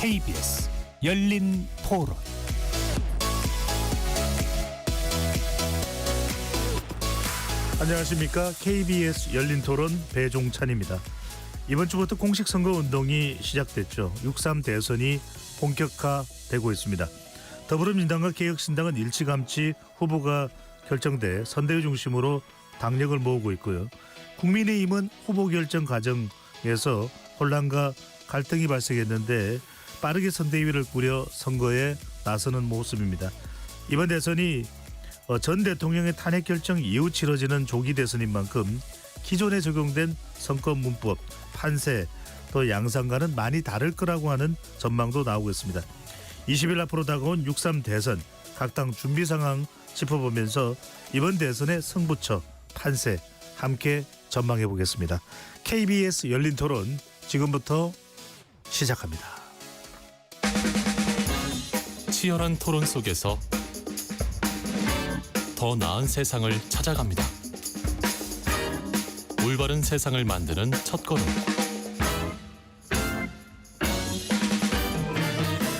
KBS 열린 토론. 안녕하십니까. KBS 열린 토론 배종찬입니다. 이번 주부터 공식 선거 운동이 시작됐죠. 6.3 대선이 본격화되고 있습니다. 더불어민주당과 개혁신당은 일찌감치 후보가 결정돼 선대위 중심으로 당력을 모으고 있고요. 국민의힘은 후보 결정 과정에서 혼란과 갈등이 발생했는데 빠르게 선대위를 꾸려 선거에 나서는 모습입니다. 이번 대선이 전 대통령의 탄핵 결정 이후 치러지는 조기 대선인 만큼 기존에 적용된 선거 문법, 판세, 또 양상과는 많이 다를 거라고 하는 전망도 나오고 있습니다. 20일 앞으로 다가온 6.3 대선 각 당 준비 상황 짚어보면서 이번 대선의 승부처, 판세 함께 전망해 보겠습니다. KBS 열린 토론 지금부터 시작합니다. 치열한 토론 속에서 더 나은 세상을 찾아갑니다. 올바른 세상을 만드는 첫걸음.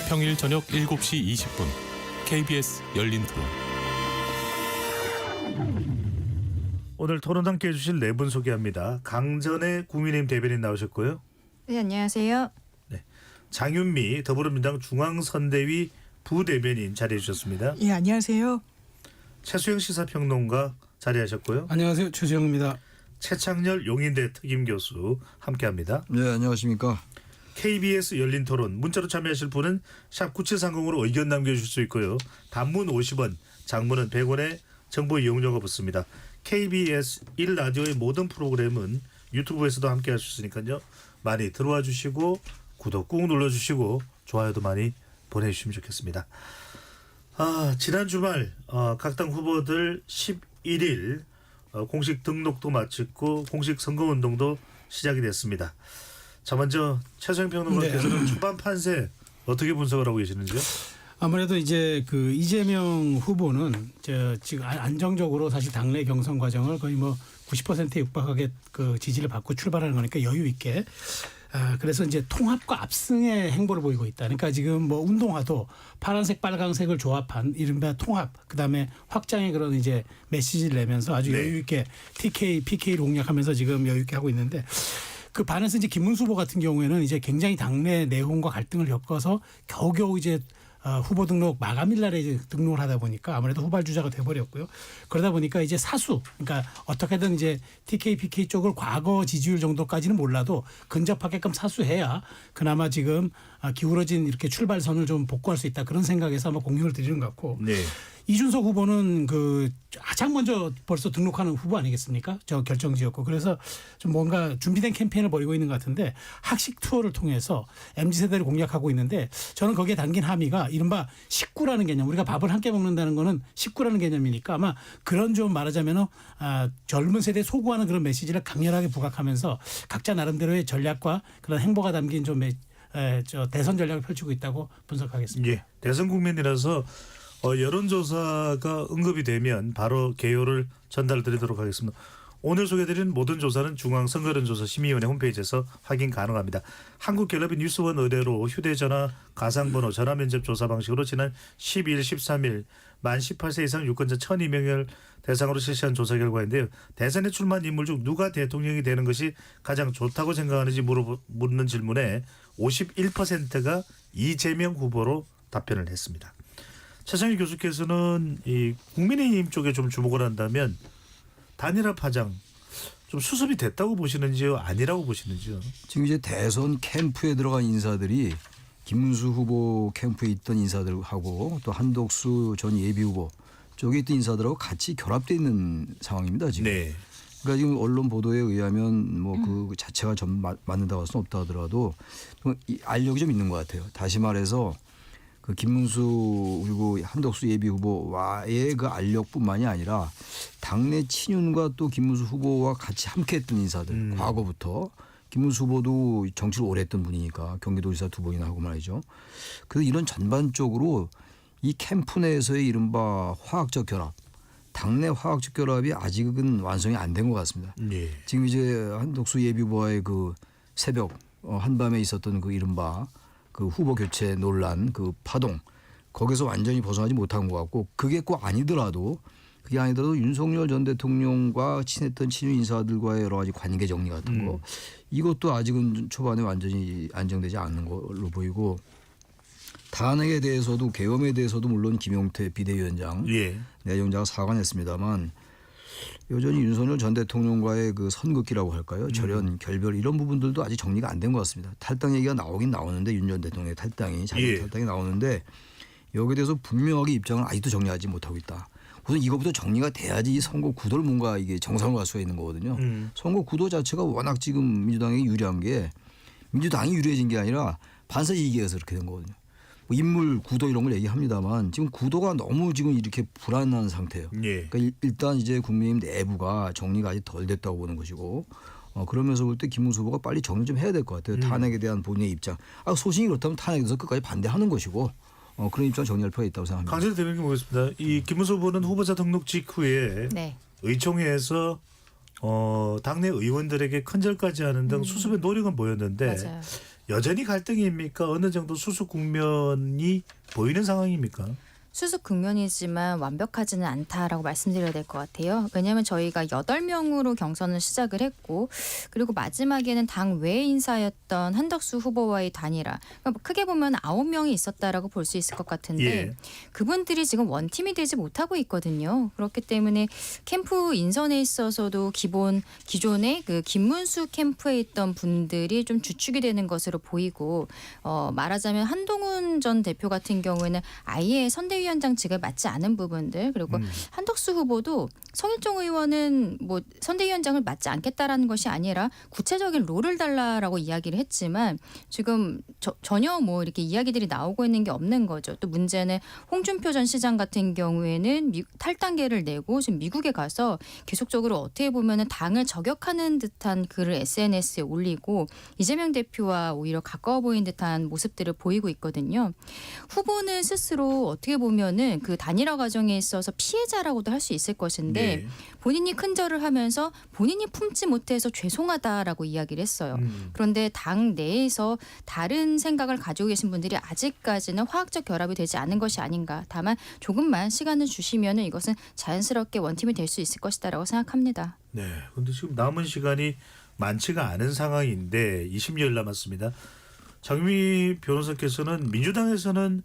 평일 저녁 7시 20분 KBS 열린 토론. 오늘 토론 함께 해주실 네 분 소개합니다. 강전의 국민의힘 대변인 나오셨고요. 네, 안녕하세요. 장윤미 더불어민주당 중앙선대위 부대변인 자리해 주셨습니다. 예, 안녕하세요. 최수영 시사평론가 자리하셨고요. 안녕하세요. 최수영입니다. 최창렬 용인대 특임교수 함께합니다. 네, 안녕하십니까. KBS 열린 토론 문자로 참여하실 분은 샵 9730으로 의견 남겨주실 수 있고요. 단문 50원, 장문은 100원의 정보 이용료가 붙습니다. KBS 1라디오의 모든 프로그램은 유튜브에서도 함께할 수 있으니까요. 많이 들어와 주시고 구독 꾹 눌러주시고 좋아요도 많이 보내주시면 좋겠습니다. 지난 주말 각 당 후보들 11일 공식 등록도 마치고 공식 선거운동도 시작이 됐습니다. 자, 먼저 최수영 평론가께서는 초반 판세 어떻게 분석을 하고 계시는지요? 아무래도 이제 그 이재명 후보는 지금 안정적으로 사실 당내 경선 과정을 거의 뭐 90%에 육박하게 그 지지를 받고 출발하는 거니까 여유 있게. 그래서 이제 통합과 압승의 행보를 보이고 있다. 그러니까 지금 뭐 운동화도 파란색, 빨강색을 조합한 이른바 통합, 그다음에 확장의 그런 이제 메시지를 내면서 아주 여유 있게 PK를 공략하면서 지금 여유 있게 하고 있는데 그 반해서 이제 김문수 후보 같은 경우에는 이제 굉장히 당내 내홍과 갈등을 겪어서 겨우겨우 이제 후보 등록 마감일 날에 이제 등록을 하다 보니까 아무래도 후발주자가 돼버렸고요. 그러다 보니까 이제 사수, 그러니까 어떻게든 이제 TK, PK 쪽을 과거 지지율 정도까지는 몰라도 근접하게끔 사수해야 그나마 지금 기울어진 이렇게 출발선을 좀 복구할 수 있다. 그런 생각에서 아마 공격을 드리는 것 같고. 네. 이준석 후보는 그 가장 먼저 벌써 등록하는 후보 아니겠습니까? 저 결정지였고 그래서 좀 뭔가 준비된 캠페인을 벌이고 있는 것 같은데 학식 투어를 통해서 MZ세대를 공략하고 있는데 저는 거기에 담긴 함의가 이른바 식구라는 개념, 우리가 밥을 함께 먹는다는 거는 식구라는 개념이니까 아마 그런 좀 말하자면 젊은 세대에 소구하는 그런 메시지를 강렬하게 부각하면서 각자 나름대로의 전략과 그런 행보가 담긴 좀 대선 전략을 펼치고 있다고 분석하겠습니다. 예, 대선 국면이라서 여론조사가 언급이 되면 바로 개요를 전달드리도록 하겠습니다. 오늘 소개해드린 모든 조사는 중앙선거여론조사심의위원회 홈페이지에서 확인 가능합니다. 한국갤럽이 뉴스원 의뢰로 휴대전화 가상번호 전화면접 조사 방식으로 지난 12일, 13일 만 18세 이상 유권자 1,200명을 대상으로 실시한 조사 결과인데요. 대선에 출마한 인물 중 누가 대통령이 되는 것이 가장 좋다고 생각하는지 묻는 질문에 51%가 이재명 후보로 답변을 했습니다. 최창희 교수께서는 이 국민의힘 쪽에 좀 주목을 한다면 단일화 파장 좀 수습이 됐다고 보시는지요, 아니라고 보시는지요? 지금 이제 대선 캠프에 들어간 인사들이 김문수 후보 캠프에 있던 인사들하고 또 한덕수 전 예비후보 쪽에 있던 인사들하고 같이 결합되어 있는 상황입니다. 지금. 네. 그러니까 지금 언론 보도에 의하면 뭐 그 자체가 좀 맞는다고 할 수는 없다 하더라도 좀 알력이 좀 있는 것 같아요. 다시 말해서 그 김문수 그리고 한덕수 예비 후보와의 그 알력뿐만이 아니라 당내 친윤과 또 김문수 후보와 같이 함께했던 인사들 과거부터 김문수 후보도 정치를 오래 했던 분이니까 경기도지사 2번이나 하고 말이죠. 그래서 이런 전반적으로 이 캠프 내에서의 이른바 화학적 결합, 당내 화학적 결합이 아직은 완성이 안 된 것 같습니다. 네. 지금 이제 한덕수 예비 후보와의 그 새벽 한밤에 있었던 그 이른바 그 후보 교체 논란 그 파동 거기서 완전히 벗어나지 못한 것 같고 그게 아니더라도 윤석열 전 대통령과 친했던 친유 인사들과의 여러 가지 관계 정리 같은 거 이것도 아직은 초반에 완전히 안정되지 않는 걸로 보이고 탄핵에 대해서도 계엄에 대해서도 물론 김용태 비대위원장 내정자가 사과했습니다만 여전히 윤석열 전 대통령과의 그 선긋기라고 할까요? 절연, 결별 이런 부분들도 아직 정리가 안 된 것 같습니다. 탈당 얘기가 나오긴 나오는데 윤 전 대통령의 탈당이 자기 탈당이 나오는데 여기에 대해서 분명하게 입장을 아직도 정리하지 못하고 있다. 우선 이것부터 정리가 돼야지 이 선거 구도를 뭔가 이게 정상으로 갈 수가 있는 거거든요. 선거 구도 자체가 워낙 지금 민주당에게 유리한 게 민주당이 유리해진 게 아니라 반사 이익에 의해서 그렇게 된 거거든요. 뭐 인물 구도 이런 걸 얘기합니다만 지금 구도가 너무 지금 이렇게 불안한 상태예요. 그러니까 일단 이제 국민의힘 내부가 정리가 아직 덜 됐다고 보는 것이고 그러면서 볼 때 김문수 후보가 빨리 정리 좀 해야 될 것 같아요. 탄핵에 대한 본인의 입장. 소신이 그렇다면 탄핵에 대해서 끝까지 반대하는 것이고 그런 입장 정리할 필요가 있다고 생각합니다. 강재대 대변인 보겠습니다. 이 김문수 후보는 후보자 등록 직후에 의총회에서 당내 의원들에게 큰절까지 하는 등 수습의 노력은 보였는데 맞아요. 여전히 갈등입니까? 어느 정도 수습 국면이 보이는 상황입니까? 수습 국면이지만 완벽하지는 않다라고 말씀드려야 될 것 같아요. 왜냐하면 저희가 8명으로 경선을 시작을 했고 그리고 마지막에는 당 외 인사였던 한덕수 후보와의 단일화. 그러니까 크게 보면 9명이 있었다라고 볼 수 있을 것 같은데 그분들이 지금 원팀이 되지 못하고 있거든요. 그렇기 때문에 캠프 인선에 있어서도 기존에 그 김문수 캠프에 있던 분들이 좀 주축이 되는 것으로 보이고 말하자면 한동훈 전 대표 같은 경우에는 아예 선대위원장직을 맡지 않은 부분들 그리고 한덕수 후보도 성일종 의원은 뭐 선대위원장을 맡지 않겠다라는 것이 아니라 구체적인 롤을 달라라고 이야기를 했지만 지금 전혀 뭐 이렇게 이야기들이 나오고 있는 게 없는 거죠. 또 문제는 홍준표 전 시장 같은 경우에는 탈당계를 내고 지금 미국에 가서 계속적으로 어떻게 보면은 당을 저격하는 듯한 글을 SNS에 올리고 이재명 대표와 오히려 가까워 보이는 듯한 모습들을 보이고 있거든요. 후보는 스스로 어떻게 보면은 그 단일화 과정에 있어서 피해자라고도 할 수 있을 것인데 본인이 큰절을 하면서 본인이 품지 못해서 죄송하다라고 이야기를 했어요. 그런데 당 내에서 다른 생각을 가지고 계신 분들이 아직까지는 화학적 결합이 되지 않은 것이 아닌가. 다만 조금만 시간을 주시면 이것은 자연스럽게 원팀이 될 수 있을 것이다라고 생각합니다. 네. 그런데 지금 남은 시간이 많지가 않은 상황인데 20여일 남았습니다. 장미 변호사께서는 민주당에서는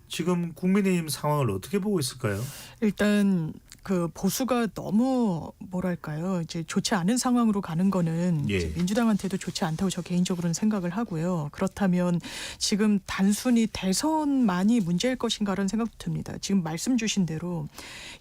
지금 국민의힘 상황을 어떻게 보고 있을까요? 일단 그 보수가 너무 뭐랄까요 이제 좋지 않은 상황으로 가는 거는 이제 민주당한테도 좋지 않다고 저 개인적으로는 생각을 하고요. 그렇다면 지금 단순히 대선만이 문제일 것인가라는 생각도 듭니다. 지금 말씀 주신 대로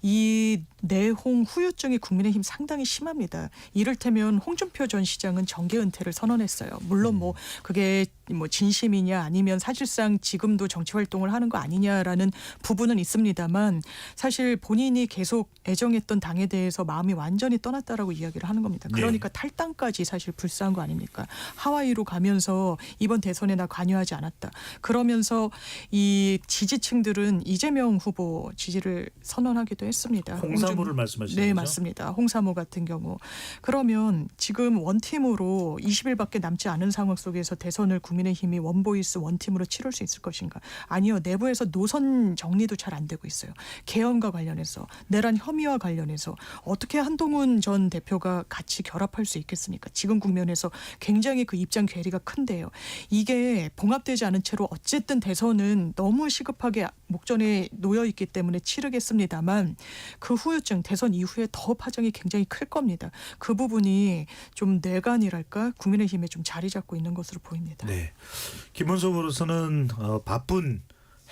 이 내홍 후유증이 국민의힘 상당히 심합니다. 이를테면 홍준표 전 시장은 정계 은퇴를 선언했어요. 물론 뭐 그게 뭐 진심이냐 아니면 사실상 지금도 정치 활동을 하는 거 아니냐라는 부분은 있습니다만 사실 본인이 계속 애정했던 당에 대해서 마음이 완전히 떠났다라고 이야기를 하는 겁니다. 그러니까 탈당까지 사실 불사한 거 아닙니까? 하와이로 가면서 이번 대선에 나 관여하지 않았다. 그러면서 이 지지층들은 이재명 후보 지지를 선언하기도 했습니다. 홍사무를 말씀하시는 거죠? 네, 맞습니다. 홍사무 같은 경우. 그러면 지금 원팀으로 20일밖에 남지 않은 상황 속에서 대선을 국민의힘이 원보이스 원팀으로 치를 수 있을 것인가? 아니요. 내부에서 노선 정리도 잘 안 되고 있어요. 개헌과 관련해서 내란 혐의와 관련해서 어떻게 한동훈 전 대표가 같이 결합할 수 있겠습니까? 지금 국면에서 굉장히 그 입장 괴리가 큰데요. 이게 봉합되지 않은 채로 어쨌든 대선은 너무 시급하게 목전에 놓여 있기 때문에 치르겠습니다만 그 후유증 대선 이후에 더 파장이 굉장히 클 겁니다. 그 부분이 좀 뇌관이랄까 국민의힘에 좀 자리 잡고 있는 것으로 보입니다. 네. 김문수 후보로서는 바쁜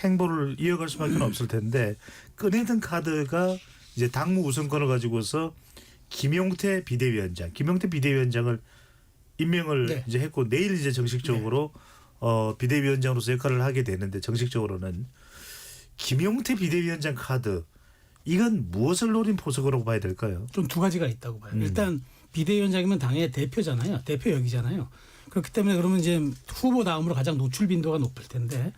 행보를 이어갈 수밖에 없을 텐데 꺼내든 카드가 이제 당무 우선권을 가지고서 김용태 비대위원장을 임명을 이제 했고 내일 이제 정식적으로 비대위원장으로서 역할을 하게 되는데 정식적으로는 김용태 비대위원장 카드 이건 무엇을 노린 포석으로 봐야 될까요? 좀 두 가지가 있다고 봐요. 일단 비대위원장이면 당의 대표잖아요. 대표역이잖아요. 그렇기 때문에 그러면 이제 후보 다음으로 가장 노출 빈도가 높을 텐데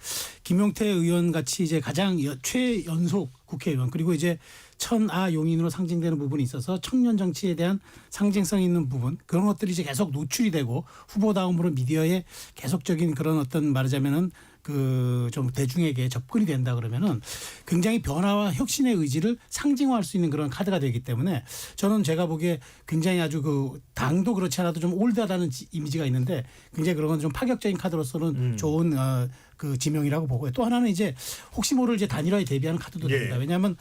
김용태 의원 같이 이제 가장 최연속 국회의원 그리고 이제 천하 용인으로 상징되는 부분이 있어서 청년 정치에 대한 상징성 있는 부분 그런 것들이 이제 계속 노출이 되고 후보 다음으로 미디어에 계속적인 그런 어떤 말하자면은 그 좀 대중에게 접근이 된다 그러면은 굉장히 변화와 혁신의 의지를 상징화할 수 있는 그런 카드가 되기 때문에 저는 제가 보기에 굉장히 아주 그 당도 그렇지 않아도 좀 올드하다는 이미지가 있는데 굉장히 그런 건 좀 파격적인 카드로서는 좋은 그 지명이라고 보고요. 또 하나는 이제 혹시 모를 이제 단일화에 대비하는 카드도 예. 됩니다. 왜냐하면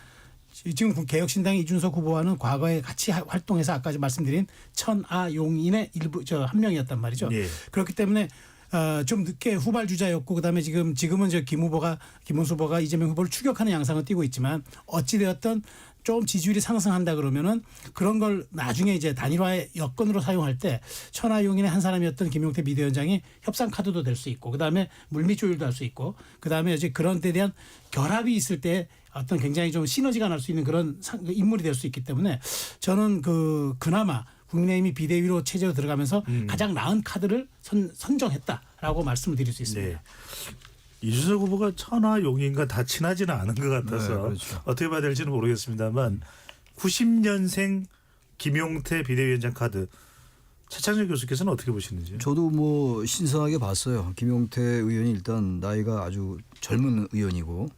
지금 개혁신당의 이준석 후보와는 과거에 같이 활동해서 아까 말씀드린 천아용인의 일부 한 명이었단 말이죠. 예. 그렇기 때문에 좀 늦게 후발주자였고 그다음에 지금은 김문수 후보가 이재명 후보를 추격하는 양상을 띠고 있지만 어찌 되었던 좀 지지율이 상승한다 그러면은 그런 걸 나중에 이제 단일화의 여건으로 사용할 때 천하용인의 한 사람이었던 김용태 비대위원장이 협상 카드도 될 수 있고 그다음에 물밑 조율도 할 수 있고 그다음에 이제 그런 데 대한 결합이 있을 때 어떤 굉장히 좀 시너지가 날 수 있는 그런 인물이 될 수 있기 때문에 저는 그나마 국민의힘이 비대위로 체제로 들어가면서 가장 나은 카드를 선정했다라고 말씀을 드릴 수 있습니다. 네. 이준석 후보가 천하용인과 다 친하지는 않은 것 같아서 네, 그렇죠. 어떻게 봐야 될지는 모르겠습니다만 90년생 김용태 비대위원장 카드 최창렬 교수께서는 어떻게 보시는지요? 저도 뭐 신선하게 봤어요. 김용태 의원이 일단 나이가 아주 젊은 의원이고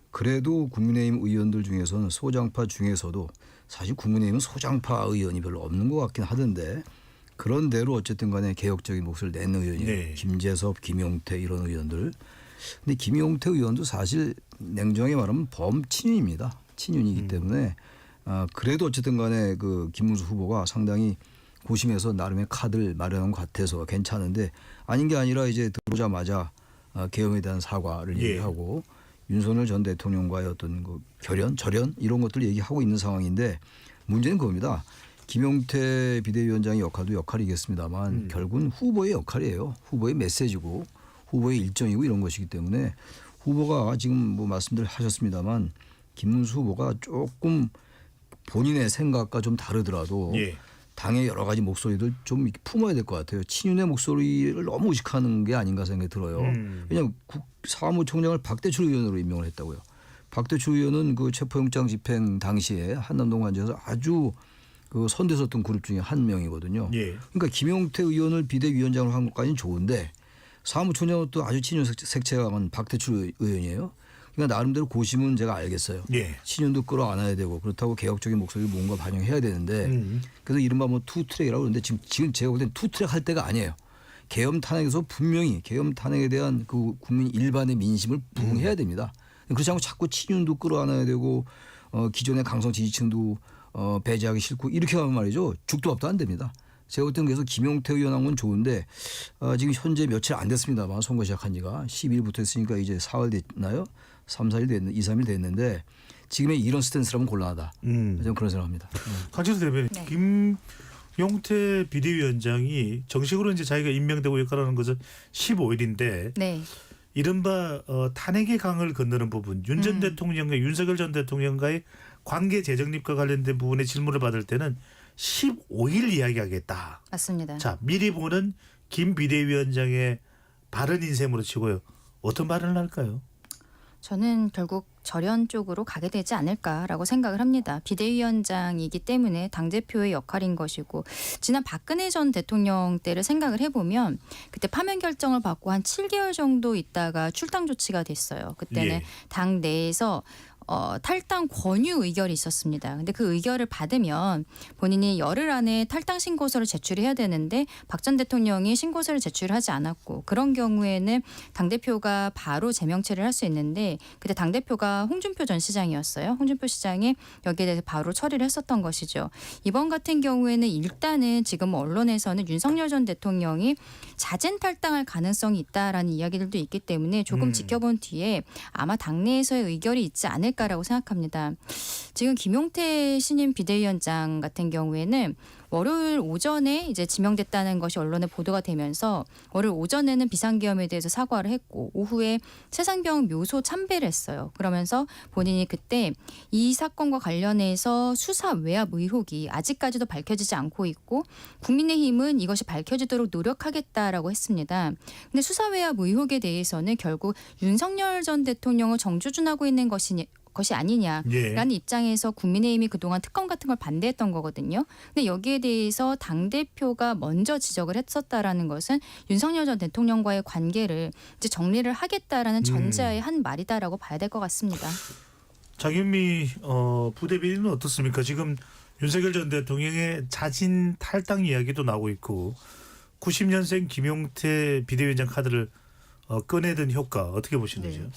그래도 국민의힘 의원들 중에서는 소장파 중에서도 사실 국민의힘은 소장파 의원이 별로 없는 것 같긴 하던데 그런 대로 어쨌든 간에 개혁적인 목소리를 낸 의원이에요. 네. 김재섭, 김용태 이런 의원들. 근데 김용태 의원도 사실 냉정하게 말하면 범친윤입니다. 친윤이기 때문에 그래도 어쨌든 간에 그 김문수 후보가 상당히 고심해서 나름의 카드를 마련한 것 같아서 괜찮은데 아닌 게 아니라 이제 들어오자마자 계엄에 대한 사과를 예. 얘기하고 윤석열 전 대통령과의 어떤 그 절연 이런 것들 얘기하고 있는 상황인데 문제는 그겁니다. 김용태 비대위원장의 역할도 역할이겠습니다만 결국은 후보의 역할이에요. 후보의 메시지고 후보의 일정이고 이런 것이기 때문에 후보가 지금 뭐 말씀들 하셨습니다만 김문수 후보가 조금 본인의 생각과 좀 다르더라도 예. 당의 여러 가지 목소리들 좀 이렇게 품어야 될 것 같아요. 친윤의 목소리를 너무 의식하는 게 아닌가 생각이 들어요. 왜냐하면 사무총장을 박대출 의원으로 임명을 했다고요. 박대출 의원은 그 체포영장 집행 당시에 한남동 관저에서 아주 그 선대섰던 그룹 중에 한 명이거든요. 예. 그러니까 김용태 의원을 비대위원장으로 한 것까지는 좋은데 사무총장은 또 아주 친윤 색채가 강한 박대출 의원이에요. 그러니까 나름대로 고심은 제가 알겠어요. 예. 친윤도 끌어안아야 되고 그렇다고 개혁적인 목소리를 뭔가 반영해야 되는데 그래서 이른바 뭐 투트랙이라고 그러는데 지금 제가 볼 땐 투트랙 할 때가 아니에요. 계엄 탄핵에서 분명히 계엄 탄핵에 대한 그 국민 일반의 민심을 부응해야 됩니다. 그렇지 않고 자꾸 친윤도 끌어안아야 되고 기존의 강성 지지층도 배제하기 싫고 이렇게 가면 말이죠. 죽도 밥도 안 됩니다. 제가 볼 때는 그래서 김용태 의원 한 건 좋은데 지금 현재 며칠 안 됐습니다만 선거 시작한 지가 10일부터 했으니까 이제 4일 됐나요? 3, 4일 됐는 2, 3일 됐는데 지금의 이런 스탠스라면 곤란하다. 저는 그런 생각합니다. 강철수 대변인 네. 김용태 비대위원장이 정식으로 이제 자기가 임명되고 역할하는 것은 15일인데 네. 이른바 탄핵의 강을 건너는 부분 윤 전 대통령과 윤석열 전 대통령과의 관계 재정립과 관련된 부분의 질문을 받을 때는 15일 이야기하겠다. 맞습니다. 자, 미리 보는 김 비대위원장의 발언 인셈으로 치고요. 어떤 발언을 할까요? 저는 결국 절연 쪽으로 가게 되지 않을까라고 생각을 합니다. 비대위원장이기 때문에 당대표의 역할인 것이고 지난 박근혜 전 대통령 때를 생각을 해보면 그때 파면 결정을 받고 한 7개월 정도 있다가 출당 조치가 됐어요. 그때는 예. 당 내에서 탈당 권유 의결이 있었습니다. 근데 그 의결을 받으면 본인이 열흘 안에 탈당 신고서를 제출해야 되는데 박 전 대통령이 신고서를 제출하지 않았고 그런 경우에는 당대표가 바로 제명체를 할 수 있는데 그때 당대표가 홍준표 전 시장이었어요. 홍준표 시장이 여기에 대해서 바로 처리를 했었던 것이죠. 이번 같은 경우에는 일단은 지금 언론에서는 윤석열 전 대통령이 자진 탈당할 가능성이 있다라는 이야기들도 있기 때문에 조금 지켜본 뒤에 아마 당내에서의 의결이 있지 않을까 라고 생각합니다. 지금 김용태 신임 비대위원장 같은 경우에는 월요일 오전에 이제 지명됐다는 것이 언론에 보도가 되면서 월요일 오전에는 비상계엄에 대해서 사과를 했고 오후에 최상병 묘소 참배를 했어요. 그러면서 본인이 그때 이 사건과 관련해서 수사 외압 의혹이 아직까지도 밝혀지지 않고 있고 국민의힘은 이것이 밝혀지도록 노력하겠다라고 했습니다. 근데 수사 외압 의혹에 대해서는 결국 윤석열 전 대통령을 정주준하고 있는 것이 아니냐라는 예. 입장에서 국민의힘이 그동안 특검 같은 걸 반대했던 거거든요. 근데 여기에 대해서 당대표가 먼저 지적을 했었다라는 것은 윤석열 전 대통령과의 관계를 이제 정리를 하겠다라는 전제하에 한 말이다라고 봐야 될 것 같습니다. 장윤미 부대변인은 어떻습니까? 지금 윤석열 전 대통령의 자진 탈당 이야기도 나오고 있고 90년생 김용태 비대위원장 카드를 꺼내든 효과 어떻게 보시는지요? 네.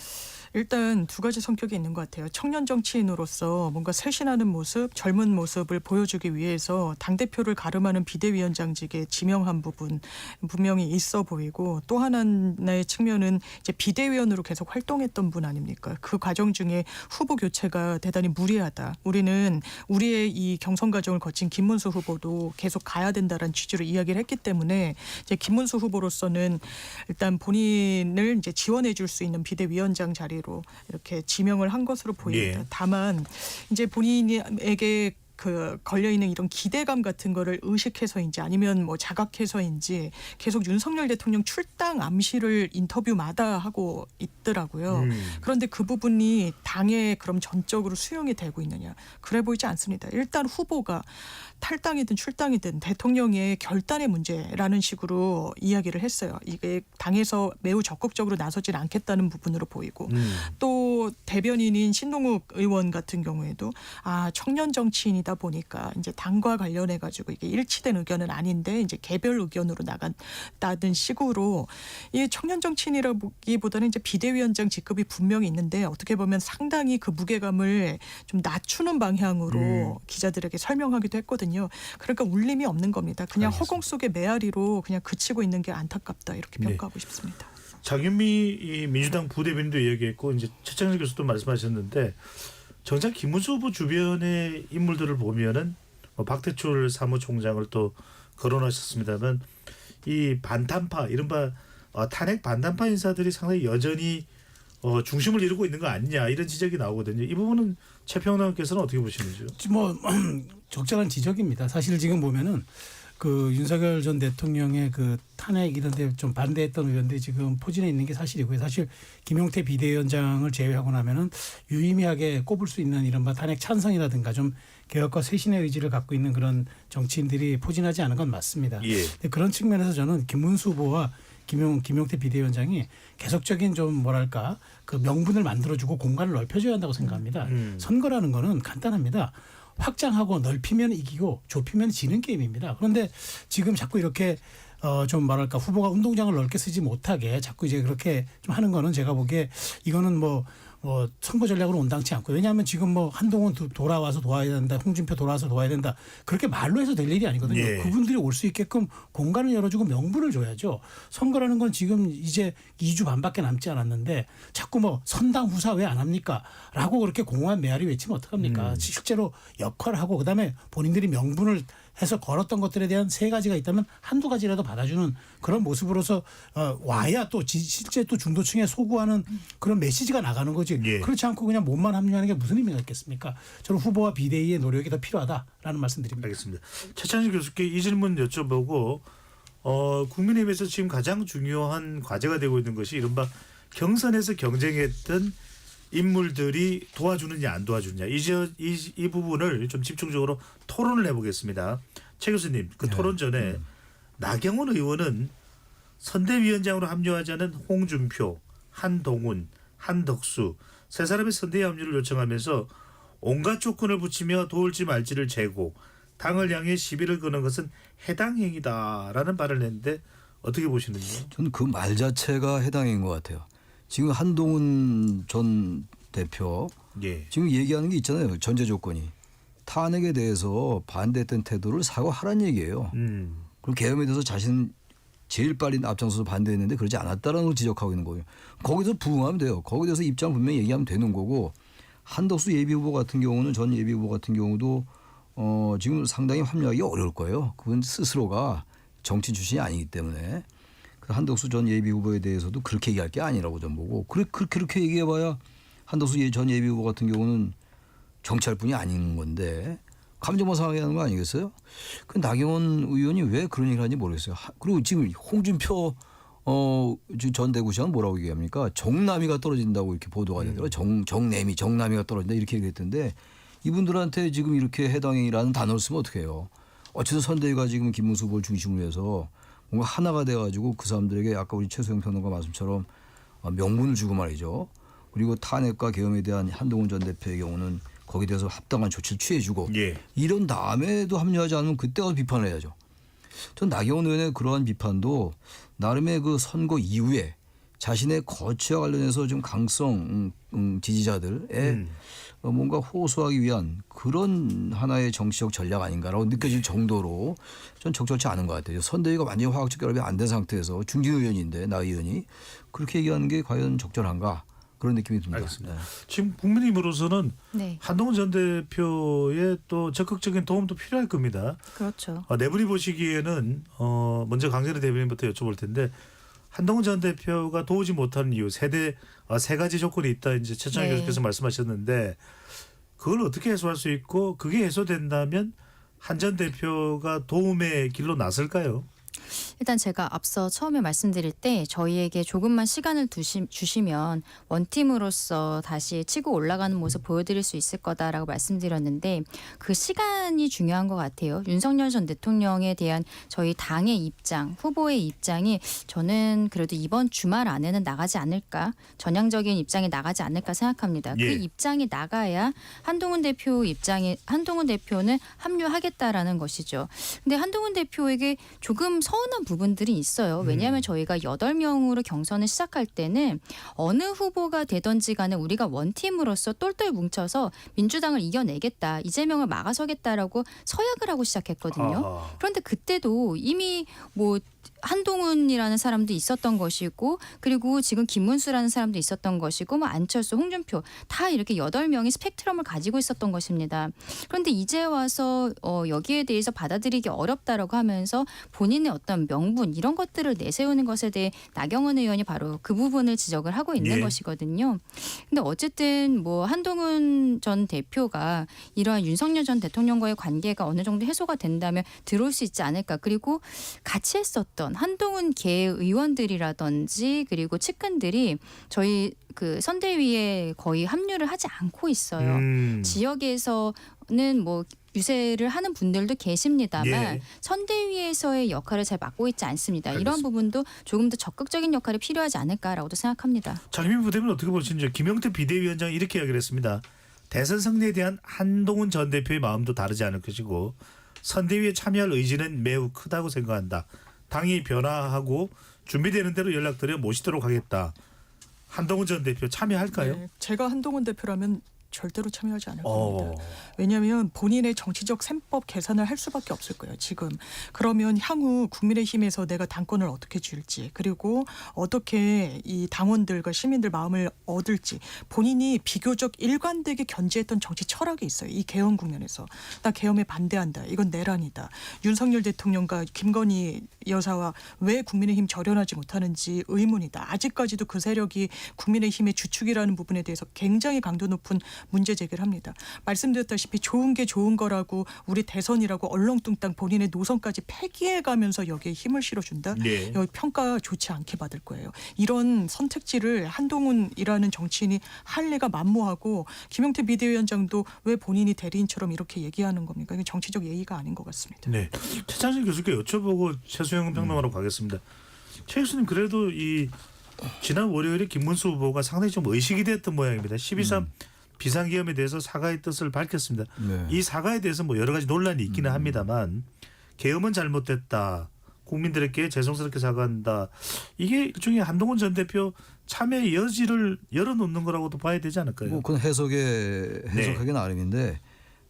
일단 두 가지 성격이 있는 것 같아요. 청년 정치인으로서 뭔가 쇄신하는 모습, 젊은 모습을 보여주기 위해서 당대표를 가름하는 비대위원장직에 지명한 부분 분명히 있어 보이고, 또 하나의 측면은 이제 비대위원으로 계속 활동했던 분 아닙니까? 그 과정 중에 후보 교체가 대단히 무리하다. 우리는 우리의 이 경선 과정을 거친 김문수 후보도 계속 가야 된다라는 취지로 이야기를 했기 때문에 이제 김문수 후보로서는 일단 본인을 이제 지원해 줄 수 있는 비대위원장 자리로 이렇게 지명을 한 것으로 보입니다. 예. 다만 이제 본인에게 그 걸려있는 이런 기대감 같은 거를 의식해서인지 아니면 뭐 자각해서인지 계속 윤석열 대통령 출당 암시를 인터뷰마다 하고 있더라고요. 그런데 그 부분이 당에 그럼 전적으로 수용이 되고 있느냐? 그래 보이지 않습니다. 일단 후보가 탈당이든 출당이든 대통령의 결단의 문제라는 식으로 이야기를 했어요. 이게 당에서 매우 적극적으로 나서질 않겠다는 부분으로 보이고, 또 대변인인 신동욱 의원 같은 경우에도 청년 정치인이다 보니까 이제 당과 관련해 가지고 이게 일치된 의견은 아닌데 이제 개별 의견으로 나간다는 식으로, 이 청년 정치인이라기보다는 이제 비대위원장 직급이 분명히 있는데 어떻게 보면 상당히 그 무게감을 좀 낮추는 방향으로 기자들에게 설명하기도 했거든요. 그러니까 울림이 없는 겁니다. 그냥 알겠습니다. 허공 속의 메아리로 그냥 그치고 있는 게 안타깝다, 이렇게 네. 평가하고 싶습니다. 장윤미 이 민주당 부대변인도 이야기했고 이제 최창일 교수도 말씀하셨는데, 정작 김문수 후보 주변의 인물들을 보면은 박대출 사무총장을 또 거론하셨습니다만, 이 반탄파 이른바 탄핵 반탄파 인사들이 상당히 여전히 중심을 이루고 있는 거 아니냐, 이런 지적이 나오거든요. 이 부분은 최평원께서는 어떻게 보시는지요? 뭐 적절한 지적입니다. 사실 지금 보면은 그 윤석열 전 대통령의 그 탄핵 이런 데 좀 반대했던 의원들이 지금 포진해 있는 게 사실이고요. 사실 김용태 비대위원장을 제외하고 나면은 유의미하게 꼽을 수 있는 이른바 탄핵 찬성이라든가 좀 개혁과 쇄신의 의지를 갖고 있는 그런 정치인들이 포진하지 않은 건 맞습니다. 예. 근데 그런 측면에서 저는 김문수 후보와 김용태 비대위원장이 계속적인 좀 뭐랄까 그 명분을 만들어주고 공간을 넓혀줘야 한다고 생각합니다. 선거라는 거는 간단합니다. 확장하고 넓히면 이기고 좁히면 지는 게임입니다. 그런데 지금 자꾸 이렇게 좀 뭐랄까 후보가 운동장을 넓게 쓰지 못하게 자꾸 이제 그렇게 좀 하는 거는 제가 보기에 이거는 뭐 선거 전략으로 온당치 않고, 왜냐하면 지금 뭐 한동훈 돌아와서 도와야 된다, 홍준표 돌아와서 도와야 된다, 그렇게 말로 해서 될 일이 아니거든요. 예. 그분들이 올 수 있게끔 공간을 열어주고 명분을 줘야죠. 선거라는 건 지금 이제 2주 반밖에 남지 않았는데 자꾸 뭐 선당 후사 왜 안 합니까? 라고 그렇게 공허한 메아리 외치면 어떡합니까? 실제로 역할을 하고 그다음에 본인들이 명분을 해서 걸었던 것들에 대한 세 가지가 있다면 한두 가지라도 받아주는 그런 모습으로서 와야 또 실제 또 중도층에 소구하는 그런 메시지가 나가는 거지. 예. 그렇지 않고 그냥 몸만 합류하는 게 무슨 의미가 있겠습니까? 저는 후보와 비대위의 노력이 더 필요하다라는 말씀드립니다. 알겠습니다. 최창일 교수께 이 질문 여쭤보고, 국민의힘에서 지금 가장 중요한 과제가 되고 있는 것이 이른바 경선에서 경쟁했던 인물들이 도와주느냐 안 도와주느냐, 이 부분을 좀 집중적으로 토론을 해보겠습니다. 최 교수님, 그 토론 전에 나경원 의원은 선대위원장으로 합류하자는 홍준표, 한동훈, 한덕수 세 사람의 선대위 합류를 요청하면서 온갖 조건을 붙이며 도울지 말지를 재고 당을 향해 시비를 거는 것은 해당 행위다라는 말을 했는데 어떻게 보시는지요? 저는 그 말 자체가 해당인 것 같아요. 지금 한동훈 전 대표 예. 지금 얘기하는 게 있잖아요. 전제 조건이 탄핵에 대해서 반대했던 태도를 사과하라는 얘기예요. 그럼 계엄에 대해서 자신 제일 빨리 앞장서서 반대했는데 그러지 않았다라는 걸 지적하고 있는 거예요. 거기서 부응하면 돼요. 거기에 대해서 입장을 분명히 얘기하면 되는 거고, 한덕수 예비후보 같은 경우는 전 예비후보 같은 경우도 지금 상당히 합류하기 어려울 거예요. 그분 스스로가 정치 출신이 아니기 때문에. 그 한덕수 전 예비후보에 대해서도 그렇게 얘기할 게 아니라고 좀 보고, 그렇게 얘기해봐야 한덕수 전 예비후보 같은 경우는 정치할 분이 아닌 건데 감정만 상하게 하는 거 아니겠어요? 그 나경원 의원이 왜 그런 얘기를 하는지 모르겠어요. 그리고 지금 홍준표 전 대구시장은 뭐라고 얘기합니까? 정남이가 떨어진다고 이렇게 보도가 되더라고요. 정남이가 떨어진다 이렇게 얘기했던데 이분들한테 지금 이렇게 해당이라는 단어를 쓰면 어떻게 해요? 어쨌든 선대위가 지금 김문수 후보를 중심으로 해서 뭔가 하나가 돼가지고 그 사람들에게 아까 우리 최소영 평론가 말씀처럼 명분을 주고 말이죠. 그리고 탄핵과 계엄에 대한 한동훈 전 대표의 경우는 거기에 대해서 합당한 조치를 취해주고 예. 이런 다음에도 합류하지 않으면 그때 가서 비판을 해야죠. 전 나경원 의원의 그러한 비판도 나름의 그 선거 이후에 자신의 거취와 관련해서 좀 강성 지지자들의 뭔가 호소하기 위한 그런 하나의 정치적 전략 아닌가라고 느껴질 정도로 전 적절치 않은 것 같아요. 선대위가 완전히 화학적 결합이 안 된 상태에서 중진 의원인데 나 의원이 그렇게 얘기하는 게 과연 적절한가 그런 느낌이 듭니다. 알겠습니다. 네. 지금 국민의힘으로서는 네, 한동훈 전 대표의 또 적극적인 도움도 필요할 겁니다. 그렇죠. 내분이 보시기에는 먼저 강전의 대변인부터 여쭤볼 텐데 한동훈 전 대표가 도우지 못하는 이유 세 가지 조건이 있다 이제 최찬희 네. 교수께서 말씀하셨는데 그걸 어떻게 해소할 수 있고 그게 해소된다면 한 전 대표가 도움의 길로 나설까요? 일단 제가 앞서 처음에 말씀드릴 때 저희에게 조금만 시간을 주시면 원팀으로서 다시 치고 올라가는 모습 보여드릴 수 있을 거다라고 말씀드렸는데 그 시간이 중요한 것 같아요. 윤석열 전 대통령에 대한 저희 당의 입장, 후보의 입장이 저는 그래도 이번 주말 안에는 나가지 않을까, 전향적인 입장이 나가지 않을까 생각합니다. 예. 그 입장이 나가야 한동훈 대표는 합류하겠다라는 것이죠. 근데 한동훈 대표에게 조금 서운한 부분들이 있어요. 왜냐하면 저희가 8명으로 경선을 시작할 때는 어느 후보가 되든지 간에 우리가 원팀으로서 똘똘 뭉쳐서 민주당을 이겨내겠다. 이재명을 막아서겠다라고 서약을 하고 시작했거든요. 아하. 그런데 그때도 이미 뭐 한동훈이라는 사람도 있었던 것이고 그리고 지금 김문수라는 사람도 있었던 것이고 뭐 안철수, 홍준표 다 이렇게 8명이 스펙트럼을 가지고 있었던 것입니다. 그런데 이제 와서 여기에 대해서 받아들이기 어렵다라고 하면서 본인의 어떤 명분 이런 것들을 내세우는 것에 대해 나경원 의원이 바로 그 부분을 지적을 하고 있는 예. 것이거든요. 근데 어쨌든 뭐 한동훈 전 대표가 이러한 윤석열 전 대통령과의 관계가 어느 정도 해소가 된다면 들어올 수 있지 않을까. 그리고 같이 했었던 한동훈 계 의원들이라든지 그리고 측근들이 저희 그 선대위에 거의 합류를 하지 않고 있어요. 지역에서는 뭐 유세를 하는 분들도 계십니다만 예. 선대위에서의 역할을 잘 맡고 있지 않습니다. 이런 알겠습니다. 부분도 조금 더 적극적인 역할이 필요하지 않을까라고도 생각합니다. 장민 부대변인 어떻게 보시는지 김영태 비대위원장이 이렇게 이야기를 했습니다. 대선 승리에 대한 한동훈 전 대표의 마음도 다르지 않을 것이고 선대위에 참여할 의지는 매우 크다고 생각한다. 당이 변화하고 준비되는 대로 연락드려 모시도록 하겠다. 한동훈 전 대표 참여할까요? 네, 제가 한동훈 대표라면 절대로 참여하지 않을 겁니다. 어. 왜냐하면 본인의 정치적 셈법 계산을 할 수밖에 없을 거예요. 지금. 그러면 향후 국민의힘에서 내가 당권을 어떻게 줄지 그리고 어떻게 이 당원들과 시민들 마음을 얻을지 본인이 비교적 일관되게 견지했던 정치 철학이 있어요. 이 계엄 국면에서. 나 계엄에 반대한다. 이건 내란이다. 윤석열 대통령과 김건희 여사와 왜 국민의힘 절연하지 못하는지 의문이다. 아직까지도 그 세력이 국민의힘의 주축이라는 부분에 대해서 굉장히 강도 높은 문제 제기를 합니다. 말씀드렸다시피 좋은 게 좋은 거라고 우리 대선이라고 얼렁뚱땅 본인의 노선까지 폐기해가면서 여기에 힘을 실어준다. 네. 여기 평가 좋지 않게 받을 거예요. 이런 선택지를 한동훈이라는 정치인이 할 리가 만무하고 김영태 비대위원장도 왜 본인이 대리인처럼 이렇게 얘기하는 겁니까? 이게 정치적 예의가 아닌 것 같습니다. 네. 최찬실 교수께 여쭤보고 최수영 평론가로 가겠습니다. 최 교수님 그래도 이 지난 월요일에 김문수 후보가 상당히 좀 의식이 됐던 모양입니다. 12.3 비상계엄에 대해서 사과의 뜻을 밝혔습니다. 네. 이 사과에 대해서 뭐 여러 가지 논란이 있기는 합니다만 계엄은 잘못됐다. 국민들에게 죄송스럽게 사과한다. 이게 일종의 한동훈 전 대표 참여의 여지를 열어놓는 거라고도 봐야 되지 않을까요? 뭐 그건 해석하기 나름인데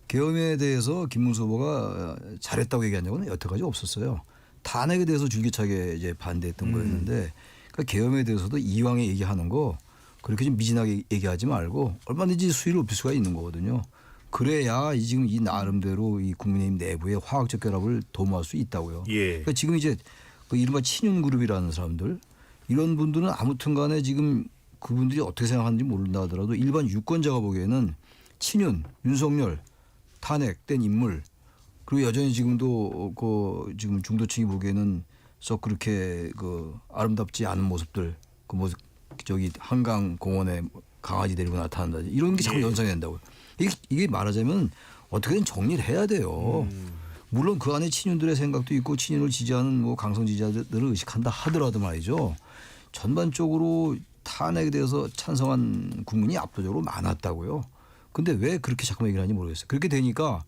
계엄에 대해서 김문수 후보가 잘했다고 얘기한 적은 여태까지 없었어요. 탄핵에 대해서 줄기차게 이제 반대했던 거였는데 그러니까 계엄에 대해서도 이왕에 얘기하는 거 그렇게 좀 미진하게 얘기하지 말고 얼마든지 수위를 높일 수가 있는 거거든요. 그래야 지금 이 나름대로 이 국민의힘 내부의 화학적 결합을 도모할 수 있다고요. 예. 그러니까 지금 이제 그 이른바 친윤그룹이라는 사람들 이런 분들은 아무튼 간에 지금 그분들이 어떻게 생각하는지 모른다 하더라도 일반 유권자가 보기에는 친윤, 윤석열, 탄핵된 인물 그리고 여전히 지금도 지금 중도층이 보기에는 썩 그렇게 그 아름답지 않은 모습들 그 모습 저기 한강 공원에 강아지 데리고 나타난다 이런 게 자꾸 예. 연상이 된다고요. 이게 말하자면 어떻게든 정리를 해야 돼요. 물론 그 안에 친윤들의 생각도 있고 친윤을 지지하는 뭐 강성 지지자들을 의식한다 하더라도 말이죠. 전반적으로 탄핵에 대해서 찬성한 국민이 압도적으로 많았다고요. 근데 왜 그렇게 자꾸 얘기를 하는지 모르겠어요. 그렇게 되니까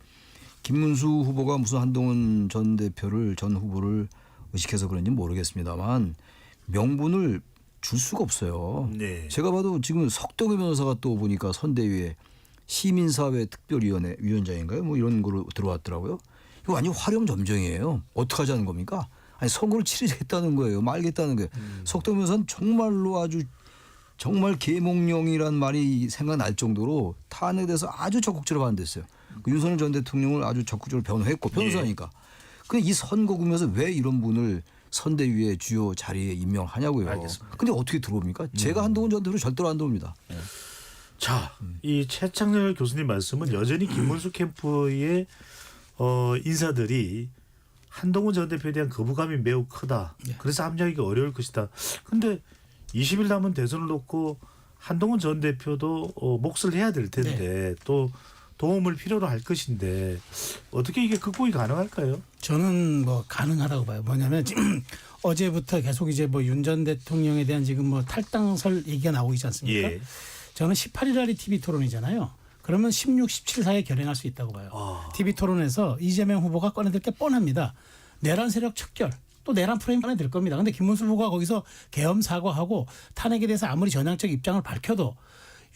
김문수 후보가 무슨 한동훈 전 대표를 전 후보를 의식해서 그런지 모르겠습니다만 명분을 줄 수가 없어요. 네. 제가 봐도 지금 석동희 변호사가 또 보니까 선대위에 시민사회 특별위원회 위원장인가요? 뭐 이런 거로 들어왔더라고요. 이거 완전 화렴점정이에요. 어떻게 하자는 겁니까? 아니 선거를 치르겠다는 거예요. 말겠다는 거예요. 석동희 변호사는 정말로 아주 정말 계몽령이란 말이 생각날 정도로 탄핵에 대해서 아주 적극적으로 반대했어요. 그 윤석열 전 대통령을 아주 적극적으로 변호했고 변호사니까. 근데 이 선거 국면에서 왜 이런 분을 선대위의 주요 자리에 임명하냐고요. 알겠습니다. 근데 어떻게 들어옵니까? 제가 한동훈 전 대표로 절대로 안 들어옵니다. 자, 이 최창렬 교수님 말씀은 여전히 김문수 캠프의 인사들이 한동훈 전 대표에 대한 거부감이 매우 크다. 그래서 합류하기가 어려울 것이다. 근데 20일 남은 대선을 놓고 한동훈 전 대표도 몫을 해야 될 텐데 또 도움을 필요로 할 것인데 어떻게 이게 극복이 가능할까요? 저는 뭐 가능하다고 봐요. 뭐냐면 지금 어제부터 계속 이제 뭐 윤 전 대통령에 대한 지금 뭐 탈당설 얘기가 나오고 있지 않습니까? 예. 저는 18일 날이 TV 토론이잖아요. 그러면 16, 17 사이에 결행할 수 있다고 봐요. TV 토론에서 이재명 후보가 꺼내들 게 뻔합니다. 내란 세력 척결. 또 내란 프레임 꺼내들 겁니다. 그런데 김문수 후보가 거기서 계엄 사과하고 탄핵에 대해서 아무리 전향적 입장을 밝혀도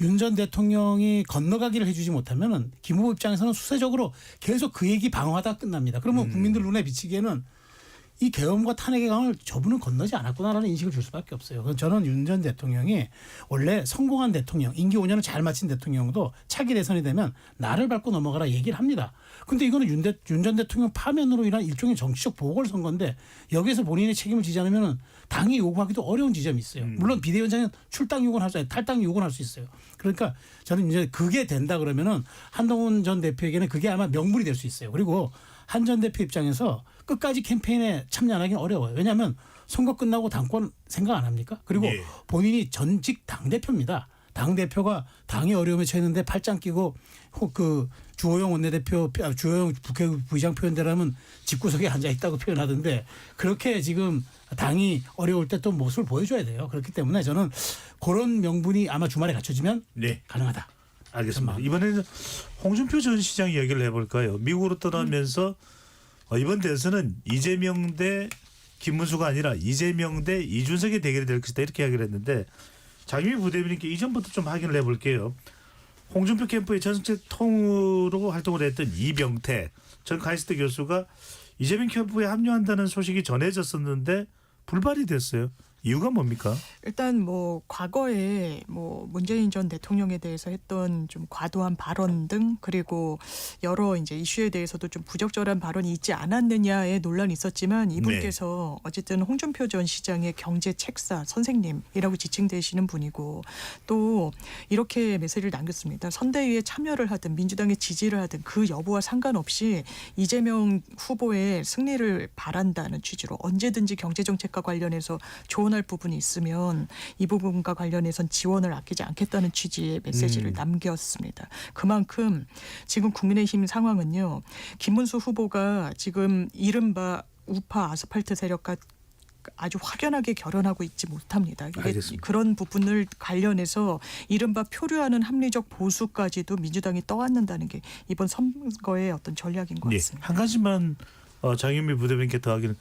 윤 전 대통령이 건너가기를 해주지 못하면 김 후보 입장에서는 수세적으로 계속 그 얘기 방어하다 끝납니다. 그러면 국민들 눈에 비치기에는 이 계엄과 탄핵의 강을 저분은 건너지 않았구나라는 인식을 줄 수밖에 없어요. 그래서 저는 윤 전 대통령이 원래 성공한 대통령, 임기 5년을 잘 마친 대통령도 차기 대선이 되면 나를 밟고 넘어가라 얘기를 합니다. 근데 이거는 윤 전 대통령 파면으로 인한 일종의 정치적 보궐선거인데 여기에서 본인의 책임을 지지 않으면 당이 요구하기도 어려운 지점이 있어요. 물론 비대위원장은 출당 요구는 할 수 있어요. 탈당 요구는 할 수 있어요. 그러니까 저는 이제 그게 된다 그러면은 한동훈 전 대표에게는 그게 아마 명분이 될 수 있어요. 그리고 한 전 대표 입장에서 끝까지 캠페인에 참여하기는 어려워요. 왜냐하면 선거 끝나고 당권 생각 안 합니까? 그리고 예. 본인이 전직 당대표입니다. 당대표가 당이 어려움에 처했는데 팔짱 끼고 그 주호영 원내대표, 주호영 부의장 표현대로 하면 집구석에 앉아있다고 표현하던데 그렇게 지금 당이 어려울 때 또 모습을 보여줘야 돼요. 그렇기 때문에 저는 그런 명분이 아마 주말에 갖춰지면 네. 가능하다. 알겠습니다. 이번에는 홍준표 전 시장 이야기를 해볼까요? 미국으로 떠나면서 이번 대선은 이재명 대 김문수가 아니라 이재명 대 이준석의 대결이 될 것이다 이렇게 이야기를 했는데 장유미 부대변인께 이전부터 좀 확인을 해볼게요. 홍준표 캠프의 전직 통으로 활동을 했던 이병태 전 카이스트 교수가 이재명 캠프에 합류한다는 소식이 전해졌었는데 불발이 됐어요. 이유가 뭡니까? 일단 뭐 과거에 뭐 문재인 전 대통령에 대해서 했던 좀 과도한 발언 등 그리고 여러 이제 이슈에 대해서도 좀 부적절한 발언이 있지 않았느냐의 논란이 있었지만 이분께서 어쨌든 홍준표 전 시장의 경제 책사 선생님이라고 지칭되시는 분이고 또 이렇게 메시지를 남겼습니다. 선대위에 참여를 하든 민주당에 지지를 하든 그 여부와 상관없이 이재명 후보의 승리를 바란다는 취지로 언제든지 경제정책과 관련해서 조언할 부분이 있으면 이 부분과 관련해선 지원을 아끼지 않겠다는 취지의 메시지를 남겼습니다. 그만큼 지금 국민의힘 상황은요. 김문수 후보가 지금 이른바 우파 아스팔트 세력과 아주 확연하게 결연하고 있지 못합니다. 이게 알겠습니다. 그런 부분을 관련해서 이른바 표류하는 합리적 보수까지도 민주당이 떠안는다는 게 이번 선거의 어떤 전략인 것 같습니다. 한 가지만 장윤미 부대변인께 더하기는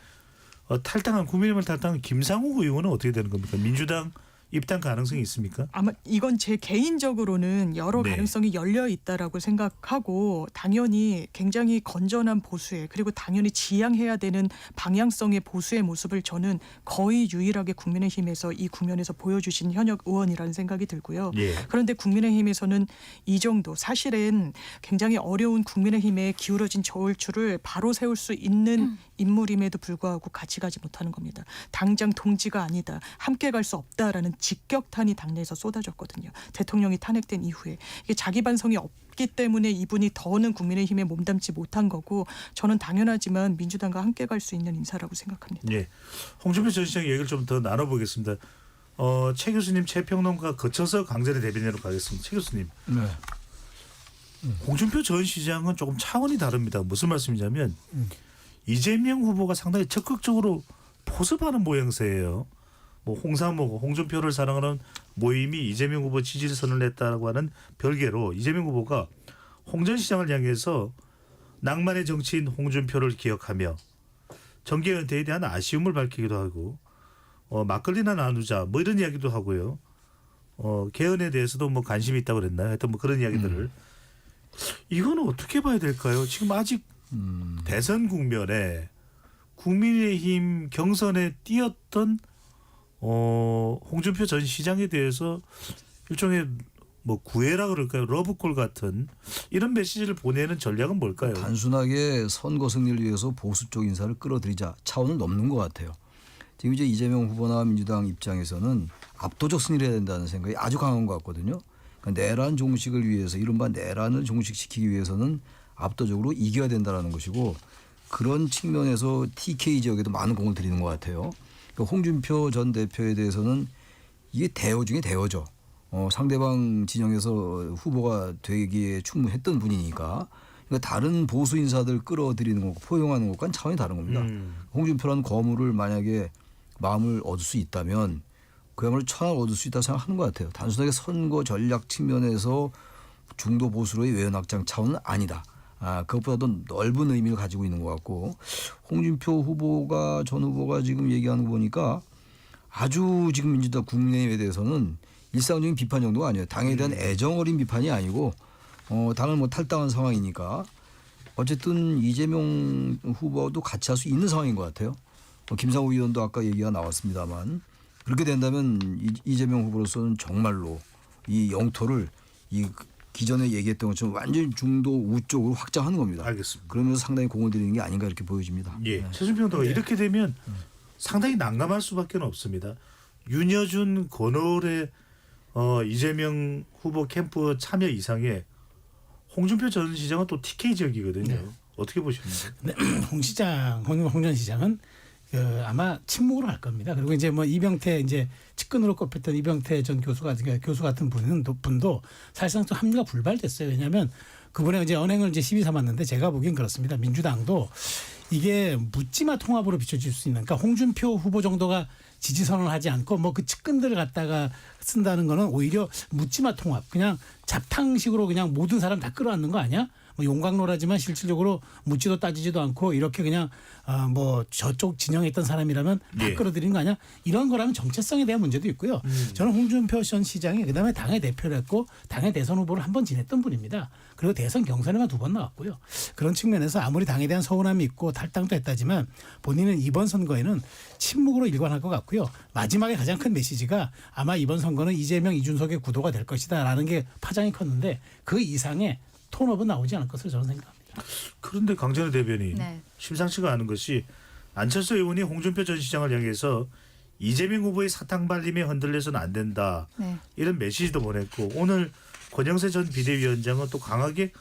국민의힘을 탈당한 김상욱 의원은 어떻게 되는 겁니까? 민주당 입당 가능성이 있습니까? 아마 이건 제 개인적으로는 여러 네. 가능성이 열려 있다라고 생각하고 당연히 굉장히 건전한 보수의 그리고 당연히 지향해야 되는 방향성의 보수의 모습을 저는 거의 유일하게 국민의힘에서 이 국면에서 보여주신 현역 의원이라는 생각이 들고요. 예. 그런데 국민의힘에서는 이 정도 사실은 굉장히 어려운 국민의힘에 기울어진 저울추를 바로 세울 수 있는 인물임에도 불구하고 같이 가지 못하는 겁니다. 당장 동지가 아니다. 함께 갈 수 없다라는 직격탄이 당내에서 쏟아졌거든요. 대통령이 탄핵된 이후에 이게 자기 반성이 없기 때문에 이분이 더는 국민의힘에 몸담지 못한 거고 저는 당연하지만 민주당과 함께 갈 수 있는 인사라고 생각합니다. 예. 홍준표 전 시장 얘기를 좀 더 나눠보겠습니다. 최 교수님, 최 평론가 거쳐서 강전의 대변인으로 가겠습니다. 최 교수님. 네. 홍준표 전 시장은 조금 차원이 다릅니다. 무슨 말씀이냐면 이재명 후보가 상당히 적극적으로 포섭하는 모양새예요. 뭐 홍사모, 홍준표를 사랑하는 모임이 이재명 후보 지지선을 냈다고 하는 별개로 이재명 후보가 홍 전 시장을 향해서 낭만의 정치인 홍준표를 기억하며 정계 은퇴에 대한 아쉬움을 밝히기도 하고 막걸리나 나누자 뭐 이런 이야기도 하고요. 개헌에 대해서도 뭐 관심이 있다고 그랬나요? 하여튼 뭐 그런 이야기들을 이거는 어떻게 봐야 될까요? 지금 아직 대선 국면에 국민의힘 경선에 뛰었던 홍준표 전 시장에 대해서 일종의 뭐 구애라 그럴까요? 러브콜 같은 이런 메시지를 보내는 전략은 뭘까요? 단순하게 선거 승리를 위해서 보수 쪽 인사를 끌어들이자 차원을 넘는 것 같아요. 지금 이제 이재명 후보나 민주당 입장에서는 압도적 승리를 해야 된다는 생각이 아주 강한 것 같거든요. 그러니까 내란 종식을 위해서 이른바 내란을 종식시키기 위해서는 압도적으로 이겨야 된다는 것이고 그런 측면에서 TK 지역에도 많은 공을 들이는 것 같아요. 그러니까 홍준표 전 대표에 대해서는 이게 대어 중에 대어죠. 상대방 진영에서 후보가 되기에 충분했던 분이니까 그러니까 다른 보수 인사들 끌어들이는 것과 포용하는 것과는 차원이 다른 겁니다. 홍준표라는 거물을 만약에 마음을 얻을 수 있다면 그야말로 천하를 얻을 수 있다고 생각하는 것 같아요. 단순하게 선거 전략 측면에서 중도 보수로의 외연 확장 차원은 아니다. 그것보다도 넓은 의미를 가지고 있는 것 같고 홍준표 후보가 전 후보가 지금 얘기하는 거 보니까 아주 지금 민주당 국민의힘에 대해서는 일상적인 비판 정도가 아니에요. 당에 대한 애정 어린 비판이 아니고 당을 뭐 탈당한 상황이니까 어쨌든 이재명 후보도 같이 할 수 있는 상황인 것 같아요. 김상우 의원도 아까 얘기가 나왔습니다만 그렇게 된다면 이재명 후보로서는 정말로 이 영토를 이 기존에 얘기했던 것처럼 완전히 중도 우쪽으로 확장하는 겁니다. 알겠습니다. 그러면서 상당히 공을 들이는 게 아닌가 이렇게 보여집니다. 예, 최준평 도 이렇게 되면 상당히 난감할 수밖에 없습니다. 윤여준, 권오래 이재명 후보 캠프 참여 이상의 홍준표 전 시장은 또 TK 지역이거든요. 네. 어떻게 보십니까? 네, 홍 전 시장은 아마 침묵으로 할 겁니다. 그리고 이제 뭐 이병태 이제 측근으로 꼽혔던 이병태 전 교수 같은 분도 사실상 좀 합류가 불발됐어요. 왜냐하면 그분의 이제 언행을 이제 시비 삼았는데 제가 보기엔 그렇습니다. 민주당도 이게 묻지마 통합으로 비춰질 수 있는, 그러니까 홍준표 후보 정도가 지지선언을 하지 않고 뭐 그 측근들을 갖다가 쓴다는 거는 오히려 묻지마 통합, 그냥 잡탕식으로 그냥 모든 사람 다 끌어안는 거 아니야? 뭐 용광로라지만 실질적으로 묻지도 따지지도 않고 이렇게 그냥 뭐 저쪽 진영에 있던 사람이라면 다 끌어들이는 거 아니야? 이런 거라면 정체성에 대한 문제도 있고요. 저는 홍준표 전 시장이 그다음에 당의 대표를 했고 당의 대선 후보를 한 번 지냈던 분입니다. 그리고 대선 경선에만 2번 나왔고요. 그런 측면에서 아무리 당에 대한 서운함이 있고 탈당도 했다지만 본인은 이번 선거에는 침묵으로 일관할 것 같고요. 마지막에 가장 큰 메시지가 아마 이번 선거는 이재명, 이준석의 구도가 될 것이다라는 게 파장이 컸는데 그 이상의 톤업은 나오지 않을 것으로 저는 생각합니다. 그런데 강전의 대변인 네. 심상치가 않은 것이 안철수 의원이 홍준표 전 시장을 향해서 이재명 후보의 사탕 발림에 흔들려서는 안 된다. 네. 이런 메시지도 보냈고 오늘 권영세 전 비대위원장은 또 강하게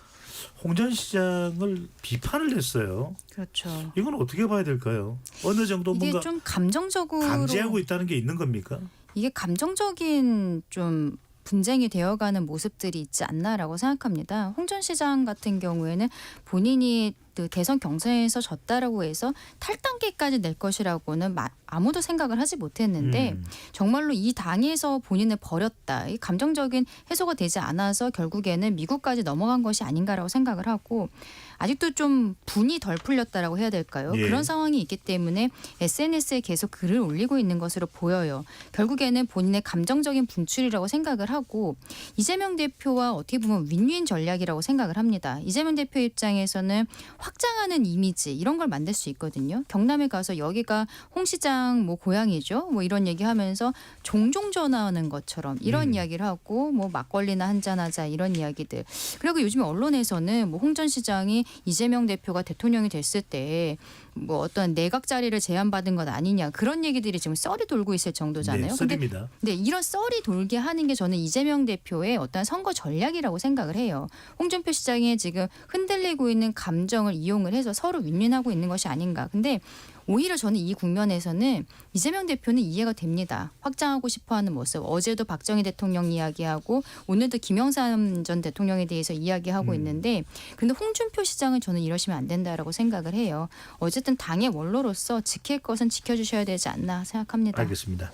홍 전 시장을 비판을 했어요. 그렇죠. 이건 어떻게 봐야 될까요? 어느 정도 이게 뭔가 좀 감정적으로 감지하고 있다는 게 있는 겁니까? 이게 감정적인 좀 분쟁이 되어가는 모습들이 있지 않나라고 생각합니다. 홍 전 시장 같은 경우에는 본인이 그 대선 경선에서 졌다라고 해서 탈당계까지 낼 것이라고는 아무도 생각을 하지 못했는데 정말로 이 당에서 본인을 버렸다. 이 감정적인 해소가 되지 않아서 결국에는 미국까지 넘어간 것이 아닌가라고 생각을 하고 아직도 좀 분이 덜 풀렸다라고 해야 될까요? 예. 그런 상황이 있기 때문에 SNS에 계속 글을 올리고 있는 것으로 보여요. 결국에는 본인의 감정적인 분출이라고 생각을 하고 이재명 대표와 어떻게 보면 윈윈 전략이라고 생각을 합니다. 이재명 대표 입장에서는 확장하는 이미지 이런 걸 만들 수 있거든요. 경남에 가서 여기가 홍 시장 뭐 고향이죠. 뭐 이런 얘기하면서 종종 전화하는 것처럼 이런 이야기를 하고 뭐 막걸리나 한잔하자 이런 이야기들. 그리고 요즘 언론에서는 뭐 홍 전 시장이 이재명 대표가 대통령이 됐을 때 뭐 어떤 내각 자리를 제안받은 것 아니냐 그런 얘기들이 지금 썰이 돌고 있을 정도잖아요. 네, 썰입니다. 근데 이런 썰이 돌게 하는 게 저는 이재명 대표의 어떤 선거 전략이라고 생각을 해요. 홍준표 시장이 지금 흔들리고 있는 감정을 이용을 해서 서로 윈윈하고 있는 것이 아닌가. 근데 오히려 저는 이 국면에서는 이재명 대표는 이해가 됩니다. 확장하고 싶어하는 모습. 어제도 박정희 대통령 이야기하고 오늘도 김영삼 전 대통령에 대해서 이야기하고 있는데 근데 홍준표 시장은 저는 이러시면 안 된다라고 생각을 해요. 어쨌든 당의 원로로서 지킬 것은 지켜주셔야 되지 않나 생각합니다. 알겠습니다.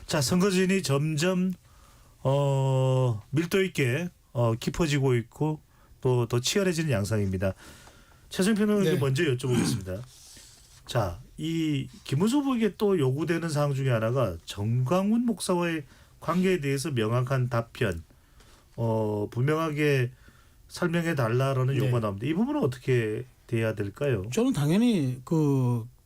자, 선거진이 점점 밀도 있게 깊어지고 있고 또 더 치열해지는 양상입니다. 최승표 의원에게 네. 먼저 여쭤보겠습니다. 자, 이 김문수 후보에게 또 요구되는 사항 중에 하나가 정광훈 목사와의 관계에 대해서 명확한 답변, 분명하게 설명해 달라라는 네. 요구가 나옵니다. 이 부분은 어떻게 돼야 될까요? 저는 당연히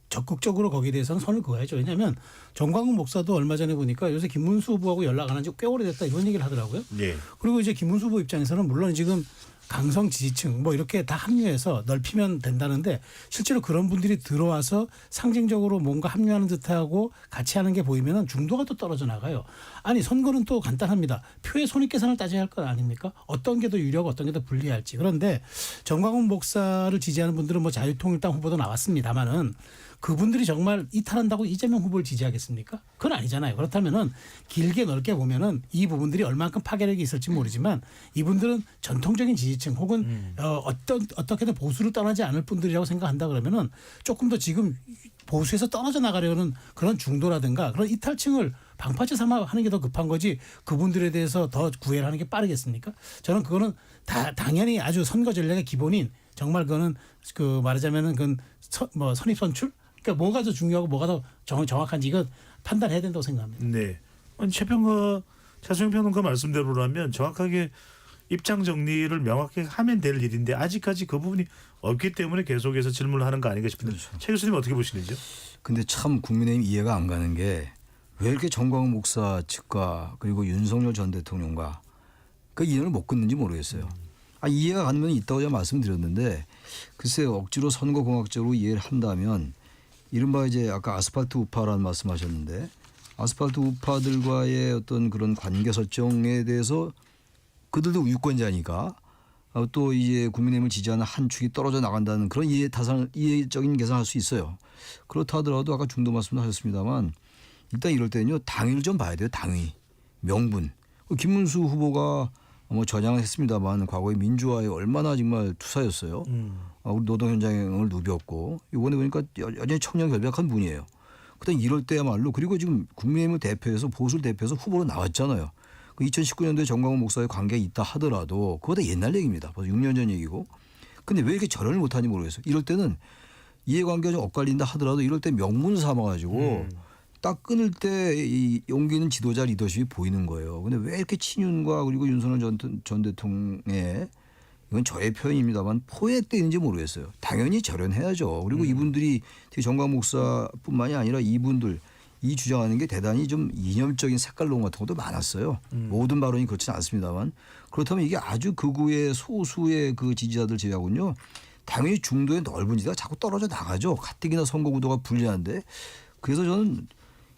적극적으로 거기에 대해서는 선을 그어야죠. 왜냐하면 정광훈 목사도 얼마 전에 보니까 요새 김문수 후보하고 연락 안 한 지 꽤 오래됐다 이런 얘기를 하더라고요. 네. 그리고 이제 김문수 후보 입장에서는 물론 지금 강성 지지층 뭐 이렇게 다 합류해서 넓히면 된다는데 실제로 그런 분들이 들어와서 상징적으로 뭔가 합류하는 듯하고 같이 하는 게 보이면 중도가 또 떨어져 나가요. 아니 선거는 또 간단합니다. 표의 손익계산을 따져야 할 것 아닙니까? 어떤 게 더 유리하고 어떤 게 더 불리할지. 그런데 정광훈 목사를 지지하는 분들은 뭐 자유통일당 후보도 나왔습니다마는 그분들이 정말 이탈한다고 이재명 후보를 지지하겠습니까? 그건 아니잖아요. 그렇다면은 길게 넓게 보면은 이 부분들이 얼마만큼 파괴력이 있을지 모르지만 이분들은 전통적인 지지층 혹은 어떻게든 보수를 떠나지 않을 분들이라고 생각한다 그러면은 조금 더 지금 보수에서 떨어져 나가려는 그런 중도라든가 그런 이탈층을 방파제 삼아 하는 게 더 급한 거지 그분들에 대해서 더 구애를 하는 게 빠르겠습니까? 저는 그거는 당연히 아주 선거 전략의 기본인 정말 그거는 말하자면은 그건 선입선출? 그러니까 뭐가 더 중요하고 뭐가 더 정확한지 이거 판단해야 된다고 생각합니다. 네. 최수영 평론가 말씀대로라면 정확하게 입장 정리를 명확하게 하면 될 일인데 아직까지 그 부분이 없기 때문에 계속해서 질문을 하는 거 아닌가 싶은데 그렇죠. 최 교수님 어떻게 보시는지요? 근데 참 국민의힘 이해가 안 가는 게 왜 이렇게 정광훈 목사 측과 그리고 윤석열 전 대통령과 그 인연을 못 끊는지 모르겠어요. 이해가 가는 면이 있다고 제가 말씀드렸는데 글쎄 억지로 선거공학적으로 이해를 한다면 이른바 이제 아까 아스팔트 우파라는 말씀하셨는데 아스팔트 우파들과의 어떤 그런 관계 설정에 대해서 그들도 유권자니까 또 이제 국민의힘을 지지하는 한 축이 떨어져 나간다는 그런 이해적인 계산할 수 있어요. 그렇다 하더라도 아까 중도 말씀도 하셨습니다만 일단 이럴 때는요 당위를 좀 봐야 돼요. 당위, 명분. 김문수 후보가 뭐 전향을 했습니다만 과거에 민주화에 얼마나 정말 투사였어요. 우리 노동 현장을 누볐고 이번에 보니까 여전히 청년 결백한 분이에요. 그다음 이럴 때야말로 그리고 지금 국민의힘을 대표해서 보수를 대표해서 후보로 나왔잖아요. 2019년도에 정광훈 목사의 관계가 있다 하더라도 그거보다 옛날 얘기입니다. 벌써 6년 전 얘기고. 근데 왜 이렇게 절연을 못하는지 모르겠어요. 이럴 때는 이해관계가 좀 엇갈린다 하더라도 이럴 때 명분 삼아가지고 딱 끊을 때 이 용기 있는 지도자 리더십이 보이는 거예요. 근데 왜 이렇게 친윤과 그리고 윤석열 전 대통령의 이건 저의 표현입니다만 포획되는지 모르겠어요. 당연히 절연해야죠. 그리고 이분들이 정광훈 목사뿐만이 아니라 이분들 이 주장하는 게 대단히 좀 이념적인 색깔론 같은 것도 많았어요. 모든 발언이 그렇지는 않습니다만 그렇다면 이게 아주 극우의 소수의 그 지지자들 제외하고는요. 당연히 중도의 넓은 지대가 자꾸 떨어져 나가죠. 가뜩이나 선거 구도가 불리한데 그래서 저는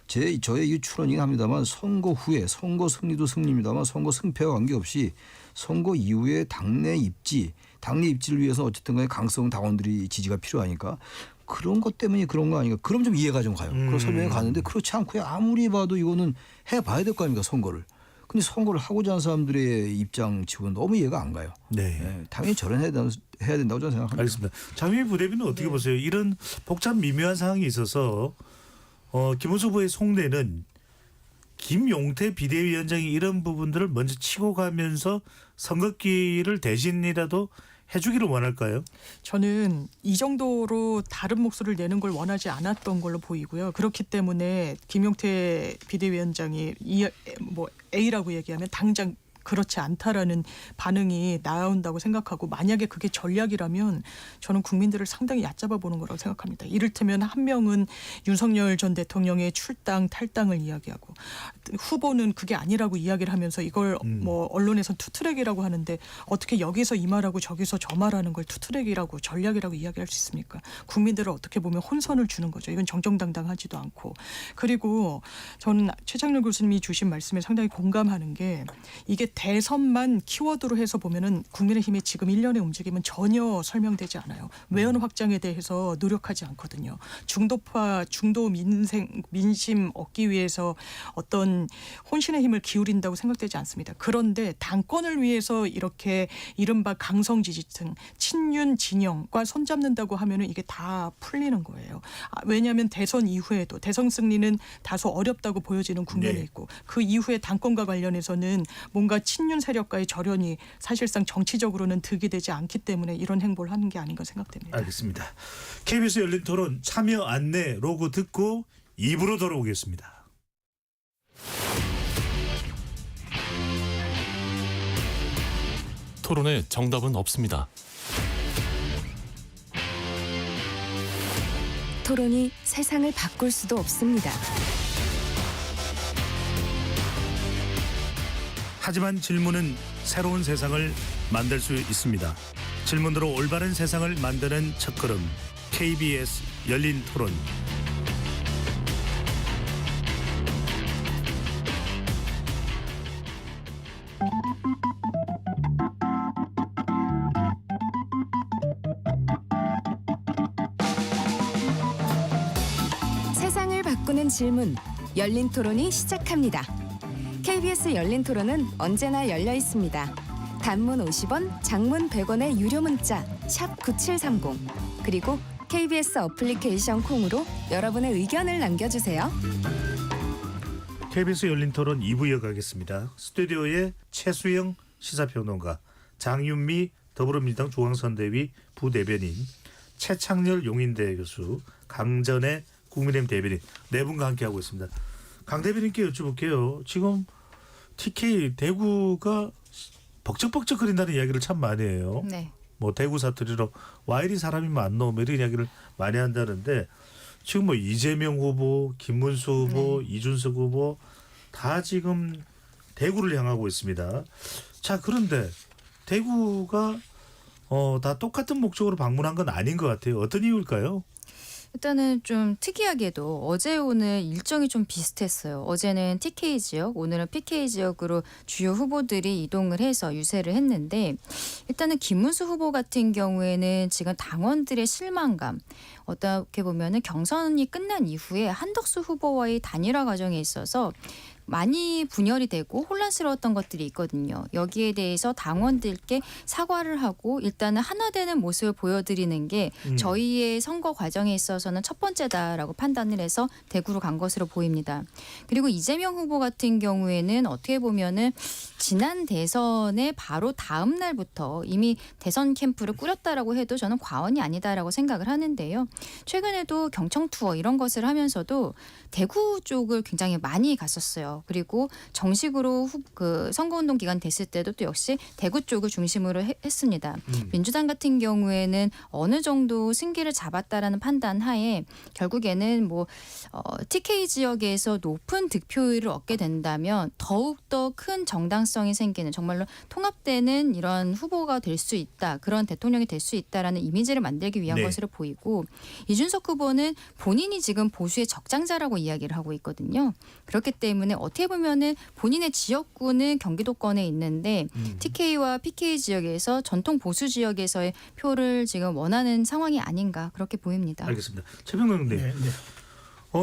저의 이 추론이긴 합니다만 선거 후에 선거 승리도 승리입니다만 선거 승패와 관계없이 선거 이후에 당내 입지를 위해서 어쨌든 간에 강성 당원들이 지지가 필요하니까 그런 것 때문에 그런 거 아닌가. 그럼 좀 이해가 좀 가요. 그런 설명이 가는데 그렇지 않고요. 아무리 봐도 이거는 해봐야 될 거 아닙니까 선거를. 근데 선거를 하고자 하는 사람들의 입장 치고는 너무 이해가 안 가요. 네. 당연히 절연해야 된다고 저는 생각합니다. 알겠습니다. 장미 부대변인은 어떻게 보세요? 이런 복잡 미묘한 상황이 있어서 김문수 후보의 속내는 김용태 비대위원장이 이런 부분들을 먼저 치고 가면서 선거기를 대신이라도 해주기를 원할까요? 저는 이 정도로 다른 목소리를 내는 걸 원하지 않았던 걸로 보이고요. 그렇기 때문에 김용태 비대위원장이 A라고 얘기하면 당장 그렇지 않다라는 반응이 나온다고 생각하고 만약에 그게 전략이라면 저는 국민들을 상당히 얕잡아 보는 거라고 생각합니다. 이를테면 한 명은 윤석열 전 대통령의 출당 탈당을 이야기하고 후보는 그게 아니라고 이야기를 하면서 이걸 뭐 언론에서 투트랙이라고 하는데 어떻게 여기서 이 말하고 저기서 저 말하는 걸 투트랙이라고 전략이라고 이야기할 수 있습니까? 국민들을 어떻게 보면 혼선을 주는 거죠. 이건 정정당당하지도 않고. 그리고 저는 최창렬 교수님이 주신 말씀에 상당히 공감하는 게 이게 대선만 키워드로 해서 보면은 국민의힘의 지금 일련의 움직임은 전혀 설명되지 않아요. 외연 확장에 대해서 노력하지 않거든요. 중도파, 중도 민심 얻기 위해서 어떤 혼신의 힘을 기울인다고 생각되지 않습니다. 그런데 당권을 위해서 이렇게 이른바 강성 지지층, 친윤 진영과 손잡는다고 하면은 이게 다 풀리는 거예요. 왜냐하면 대선 이후에도 대선 승리는 다소 어렵다고 보여지는 국면에 네. 있고 그 이후에 당권과 관련해서는 뭔가 친윤 세력과의 절연이 사실상 정치적으로는 득이 되지 않기 때문에 이런 행보를 하는 게 아닌가 생각됩니다. 알겠습니다. KBS 열린 토론 참여 안내 로고 듣고 2부로 돌아오겠습니다. 토론에 정답은 없습니다. 토론이 세상을 바꿀 수도 없습니다. 하지만 질문은 새로운 세상을 만들 수 있습니다. 질문으로 올바른 세상을 만드는 첫걸음 KBS 열린 토론. 세상을 바꾸는 질문, 열린 토론이 시작합니다. KBS 열린 토론은 언제나 열려 있습니다. 단문 50원, 장문 100원의 유료 문자 샵 9730 그리고 KBS 어플리케이션 콩으로 여러분의 의견을 남겨주세요. KBS 열린 토론 2부 이어가겠습니다. 스튜디오에 최수영 시사평론가, 장윤미 더불어민주당 중앙선대위 부대변인, 최창렬 용인대 교수, 강전의 국민의힘 대변인 네 분과 함께하고 있습니다. 강 대변인께 여쭤볼게요. 지금 TK 대구가 벅적벅적거린다는 이야기를 참 많이 해요. 네. 뭐 대구 사투리로 와 이리 사람이 많노 이런 이야기를 많이 한다는데 지금 뭐 이재명 후보, 김문수 후보, 이준석 후보 다 지금 대구를 향하고 있습니다. 자, 그런데 대구가 다 똑같은 목적으로 방문한 건 아닌 것 같아요. 어떤 이유일까요? 일단은 좀 특이하게도 어제 오늘 일정이 좀 비슷했어요. 어제는 TK 지역, 오늘은 PK 지역으로 주요 후보들이 이동을 해서 유세를 했는데 일단은 김문수 후보 같은 경우에는 지금 당원들의 실망감, 어떻게 보면은 경선이 끝난 이후에 한덕수 후보와의 단일화 과정에 있어서 많이 분열이 되고 혼란스러웠던 것들이 있거든요. 여기에 대해서 당원들께 사과를 하고 일단은 하나 되는 모습을 보여드리는 게 저희의 선거 과정에 있어서는 첫 번째다라고 판단을 해서 대구로 간 것으로 보입니다. 그리고 이재명 후보 같은 경우에는 어떻게 보면은 지난 대선의 바로 다음 날부터 이미 대선 캠프를 꾸렸다라고 해도 저는 과언이 아니다라고 생각을 하는데요. 최근에도 경청 투어 이런 것을 하면서도 대구 쪽을 굉장히 많이 갔었어요. 그리고 정식으로 선거운동 기간 됐을 때도 또 역시 대구 쪽을 중심으로 했습니다. 민주당 같은 경우에는 어느 정도 승기를 잡았다라는 판단 하에 결국에는 TK 지역에서 높은 득표율을 얻게 된다면 더욱더 큰 정당성이 생기는 정말로 통합되는 이런 후보가 될 수 있다. 그런 대통령이 될 수 있다라는 이미지를 만들기 위한 것으로 보이고 이준석 후보는 본인이 지금 보수의 적장자라고 이야기를 하고 있거든요. 그렇기 때문에 어떻게 보면은 본인의 지역구는 경기도권에 있는데 TK와 PK 지역에서 전통 보수 지역에서의 표를 지금 원하는 상황이 아닌가 그렇게 보입니다. 알겠습니다. 최평론가님. 네.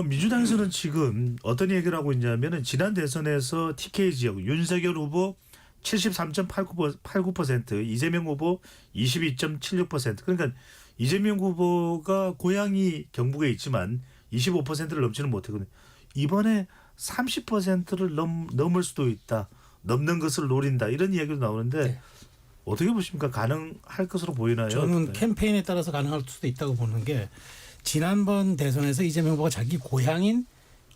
민주당에서는 지금 어떤 얘기를 하고 있냐면은 지난 대선에서 TK 지역 윤석열 후보 73.89%, 이재명 후보 22.76%. 그러니까 이재명 후보가 고향이 경북에 있지만 25%를 넘지는 못했거든요. 이번에 30%를 넘을 수도 있다. 넘는 것을 노린다. 이런 이야기도 나오는데 어떻게 보십니까? 가능할 것으로 보이나요? 저는 캠페인에 따라서 가능할 수도 있다고 보는 게 지난번 대선에서 이재명 후보가 자기 고향인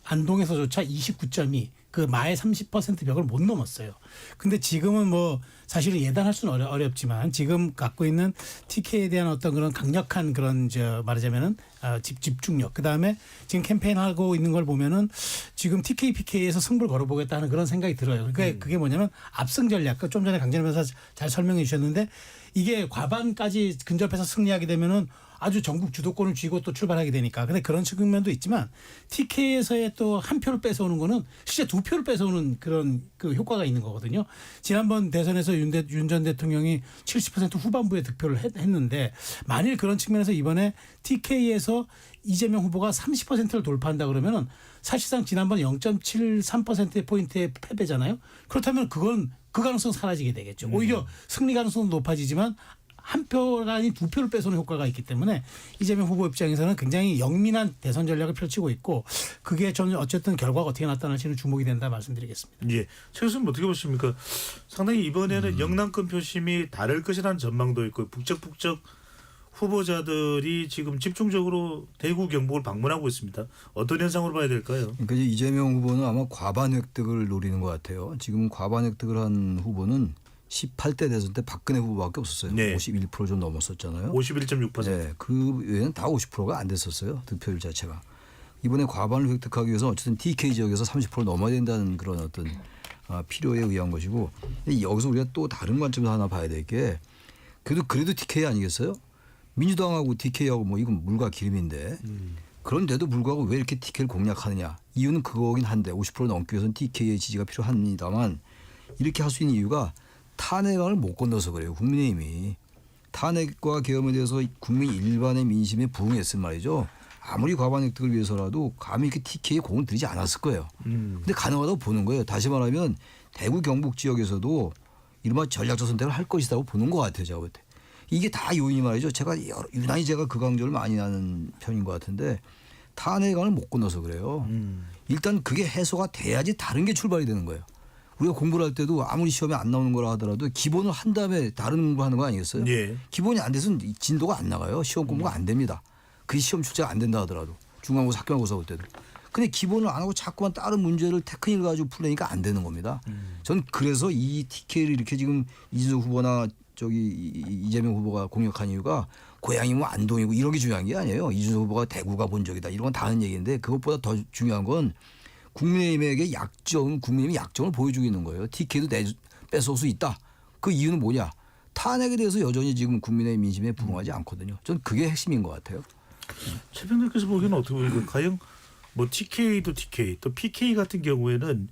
안동에서조차 29.2 그 마의 30% 벽을 못 넘었어요. 근데 지금은 뭐 사실은 예단할 수는 어렵지만 지금 갖고 있는 TK에 대한 어떤 그런 강력한 그런 말하자면은 집중력, 그다음에 지금 캠페인하고 있는 걸 보면은 지금 TK, PK에서 승부를 걸어보겠다는 그런 생각이 들어요. 그러니까 그게 뭐냐면 압승 전략. 좀 전에 강진호 변호사 잘 설명해 주셨는데 이게 과반까지 근접해서 승리하게 되면은 아주 전국 주도권을 쥐고 또 출발하게 되니까. 근데 그런 측면도 있지만 TK에서의 또 한 표를 뺏어오는 거는 실제 두 표를 뺏어오는 그런 그 효과가 있는 거거든요. 지난번 대선에서 윤 전 대통령이 70% 후반부에 득표를 했는데 만일 그런 측면에서 이번에 TK에서 이재명 후보가 30%를 돌파한다 그러면은 사실상 지난번 0.73%포인트의 패배잖아요. 그렇다면 그건 그 가능성은 사라지게 되겠죠. 오히려 승리 가능성은 높아지지만 한 표가 아닌 두 표를 뺏어오는 효과가 있기 때문에 이재명 후보 입장에서는 굉장히 영민한 대선 전략을 펼치고 있고 그게 저는 어쨌든 결과가 어떻게 나타날지는 주목이 된다 말씀드리겠습니다. 예, 최 교수님 어떻게 보십니까? 상당히 이번에는 영남권 표심이 다를 것이라는 전망도 있고 북적북적 후보자들이 지금 집중적으로 대구 경북을 방문하고 있습니다. 어떤 현상으로 봐야 될까요? 그러니까 이제 이재명 후보는 아마 과반 획득을 노리는 것 같아요. 지금 과반 획득을 한 후보는 18대 대선 때 박근혜 후보밖에 없었어요. 네. 51% 좀 넘었었잖아요. 51.6%. 네, 그 외에는 다 50%가 안 됐었어요. 득표율 자체가. 이번에 과반을 획득하기 위해서 어쨌든 TK 지역에서 30% 넘어야 된다는 그런 어떤 필요에 의한 것이고 여기서 우리가 또 다른 관점에서 하나 봐야 될 게 그래도 TK 아니겠어요? 민주당하고 TK하고 뭐 이건 물과 기름인데 그런데도 불구하고 왜 이렇게 TK를 공략하느냐. 이유는 그거긴 한데 50% 넘기 위해서는 TK의 지지가 필요합니다만 이렇게 할 수 있는 이유가 탄핵안을 못 건너서 그래요. 국민의힘이. 탄핵과 계엄에 대해서 국민 일반의 민심에 부응했을 말이죠. 아무리 과반 획득을 위해서라도 감히 이렇게 TK에 공을 들이지 않았을 거예요. 근데 가능하다고 보는 거예요. 다시 말하면 대구 경북 지역에서도 이른바 전략적 선택을 할 것이라고 보는 것 같아요. 제가 볼 때. 이게 다 요인이 말이죠. 유난히 제가 그 강조를 많이 하는 편인 것 같은데 탄핵안을 못 건너서 그래요. 일단 그게 해소가 돼야지 다른 게 출발이 되는 거예요. 우리가 공부를 할 때도 아무리 시험에 안 나오는 거라 하더라도 기본을 한 다음에 다른 공부하는 거 아니겠어요? 예. 기본이 안 돼서는 진도가 안 나가요. 시험 공부가 안 됩니다. 그게 시험 출제가 안 된다 하더라도 중간고사 학교고사 볼 때도. 근데 기본을 안 하고 자꾸만 다른 문제를 테크닉을 가지고 풀려니까 안 되는 겁니다. 전 그래서 이 TK를 이렇게 지금 이준석 후보나 이재명 후보가 공략한 이유가 고향이 뭐 안동이고 이런 게 중요한 게 아니에요. 이준석 후보가 대구가 본 적이다. 이런 건 다른 얘기인데 그것보다 더 중요한 건 국민의힘에게 국민의힘이 약점을 보여주고 있는 거예요. TK도 뺏어올 수 있다. 그 이유는 뭐냐. 탄핵에 대해서 여전히 지금 국민의 민심에 부응하지 않거든요. 전 그게 핵심인 것 같아요. 최평님께서 보기에는 어떻게 보십니까? 과연 뭐 TK도 TK 또 PK 같은 경우에는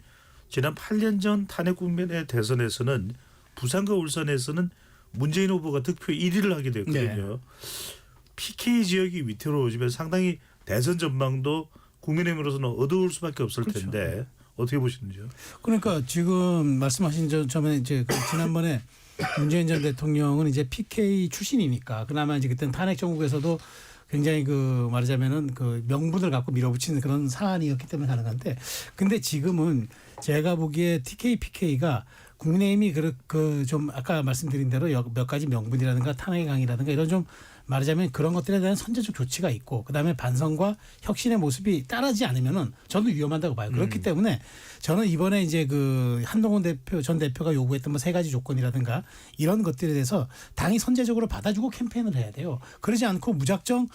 지난 8년 전 탄핵 국면의 대선에서는 부산과 울산에서는 문재인 후보가 득표 1위를 하게 됐거든요. 네. PK 지역이 위태로워지면 상당히 대선 전망도 국민의힘으로서는 어두울 수밖에 없을 그렇죠. 텐데 어떻게 보시는지요? 그러니까 지금 말씀하신 점에 이제 지난번에 문재인 전 대통령은 이제 PK 출신이니까 그나마 이제 그때는 탄핵 정국에서도 굉장히 그 말하자면은 그 명분을 갖고 밀어붙이는 그런 사안이었기 때문에 가능한데 근데 지금은 제가 보기에 TK, PK가 국민의힘이 그 좀 아까 말씀드린 대로 몇 가지 명분이라든가 탄핵의 강이라든가 이런 좀 말하자면 그런 것들에 대한 선제적 조치가 있고 그다음에 반성과 혁신의 모습이 따르지 않으면은 저는 위험하다고 봐요. 그렇기 때문에 저는 이번에 이제 그 한동훈 전 대표가 요구했던 뭐 3가지 조건이라든가 이런 것들에 대해서 당이 선제적으로 받아주고 캠페인을 해야 돼요. 그러지 않고 무작정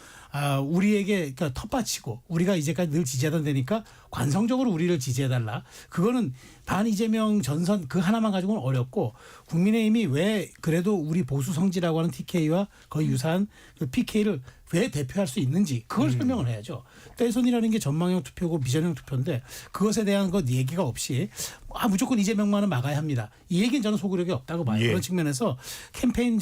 우리에게 그러니까 텃밭이고 우리가 이제까지 늘 지지하던 데니까 관성적으로 우리를 지지해달라. 그거는 반 이재명 전선 그 하나만 가지고는 어렵고 국민의힘이 왜 그래도 우리 보수 성지라고 하는 TK와 거의 유사한 그 PK를 왜 대표할 수 있는지 그걸 설명을 해야죠. 대선이라는 게 전망형 투표고 비전형 투표인데 그것에 대한 것 얘기가 없이 무조건 이재명만은 막아야 합니다. 이 얘기는 저는 소구력이 없다고 봐요. 예. 그런 측면에서 캠페인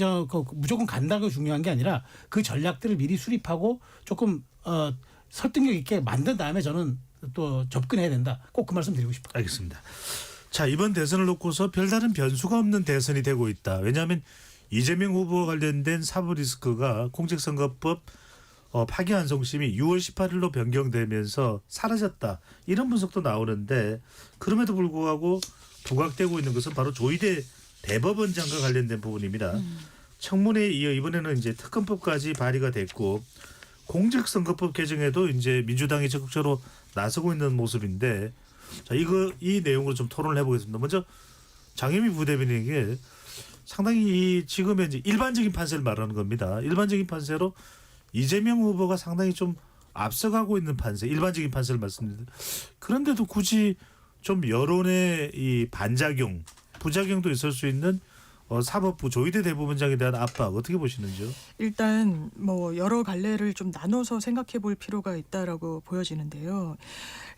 무조건 간다고 중요한 게 아니라 그 전략들을 미리 수립하고 조금 설득력 있게 만든 다음에 저는 또 접근해야 된다. 꼭 그 말씀 드리고 싶어요. 알겠습니다. 자, 이번 대선을 놓고서 별다른 변수가 없는 대선이 되고 있다. 왜냐하면 이재명 후보와 관련된 사법 리스크가 공직선거법 파기환송심이 6월 18일로 변경되면서 사라졌다. 이런 분석도 나오는데 그럼에도 불구하고 부각되고 있는 것은 바로 조희대 대법원장과 관련된 부분입니다. 청문회에 이어 이번에는 이제 특검법까지 발의가 됐고 공직선거법 개정에도 이제 민주당이 적극적으로 나서고 있는 모습인데 자, 이 내용으로 좀 토론을 해보겠습니다. 먼저 장혜미 부대변인에게 상당히 이 지금의 이제 일반적인 판세를 말하는 겁니다. 일반적인 판세로 이재명 후보가 상당히 좀 앞서가고 있는 판세, 일반적인 판세를 말씀드립니다. 그런데도 굳이 좀 여론의 이 반작용, 부작용도 있을 수 있는 사법부 조희대 대법원장에 대한 압박 어떻게 보시는지요? 일단 뭐 여러 갈래를 좀 나눠서 생각해 볼 필요가 있다라고 보여지는데요.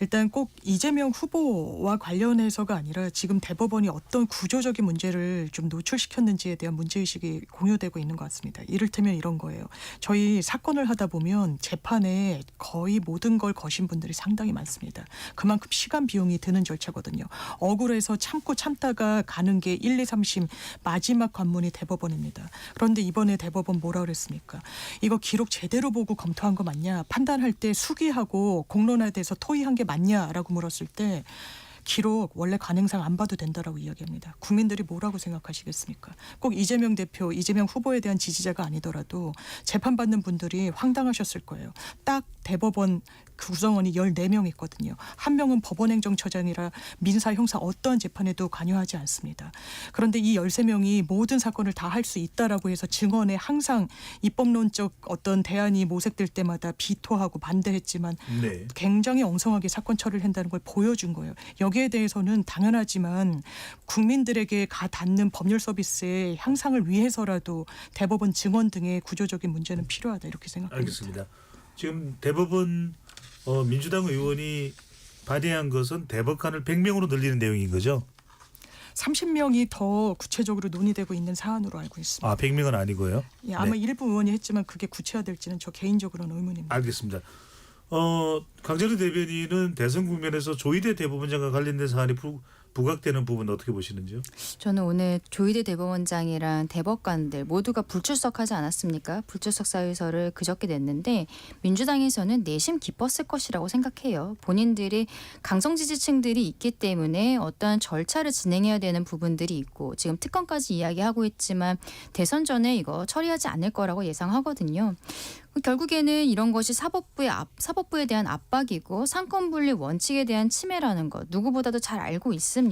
일단 꼭 이재명 후보와 관련해서가 아니라 지금 대법원이 어떤 구조적인 문제를 좀 노출시켰는지에 대한 문제의식이 공유되고 있는 것 같습니다. 이를테면 이런 거예요. 저희 사건을 하다 보면 재판에 거의 모든 걸 거신 분들이 상당히 많습니다. 그만큼 시간 비용이 드는 절차거든요. 억울해서 참다가 가는 게 1, 2, 3심 마지막 관문이 대법원입니다. 그런데 이번에 대법원 뭐라 그랬습니까? 이거 기록 제대로 보고 검토한 거 맞냐? 판단할 때 수기하고 공론화돼서 토의한 게 맞냐라고 물었을 때 기록 원래 관행상 안 봐도 된다라고 이야기합니다. 국민들이 뭐라고 생각하시겠습니까? 꼭 이재명 대표, 이재명 후보에 대한 지지자가 아니더라도 재판받는 분들이 황당하셨을 거예요. 딱 대법원 구성원이 14명 있거든요. 한 명은 법원행정처장이라 민사, 형사 어떠한 재판에도 관여하지 않습니다. 그런데 이 13명이 모든 사건을 다 할 수 있다라고 해서 증언에 항상 입법론적 어떤 대안이 모색될 때마다 비토하고 반대했지만 네. 굉장히 엉성하게 사건 처리를 한다는 걸 보여준 거예요. 여기에 대해서는 당연하지만 국민들에게 닿는 법률 서비스의 향상을 위해서라도 대법원 증언 등의 구조적인 문제는 필요하다 이렇게 생각합니다. 알겠습니다. 지금 대법원 민주당 의원이 발의한 것은 대법관을 100명으로 늘리는 내용인 거죠? 30명이 더 구체적으로 논의되고 있는 사안으로 알고 있습니다. 100명은 아니고요. 예, 아마 네. 일부 의원이 했지만 그게 구체화될지는 저 개인적으로는 의문입니다. 알겠습니다. 강재료 대변인은 대선 국면에서 조희대 대법원장과 관련된 사안이 부각되는 부분 어떻게 보시는지요? 저는 오늘 조희대 대법원장이랑 대법관들 모두가 불출석하지 않았습니까? 불출석 사유서를 그저께 냈는데 민주당에서는 내심 기뻤을 것이라고 생각해요. 본인들이 강성 지지층들이 있기 때문에 어떠한 절차를 진행해야 되는 부분들이 있고 지금 특검까지 이야기하고 있지만 대선 전에 이거 처리하지 않을 거라고 예상하거든요. 결국에는 이런 것이 사법부에 대한 압박이고 상권분리 원칙에 대한 침해라는 것 누구보다도 잘 알고 있습니다.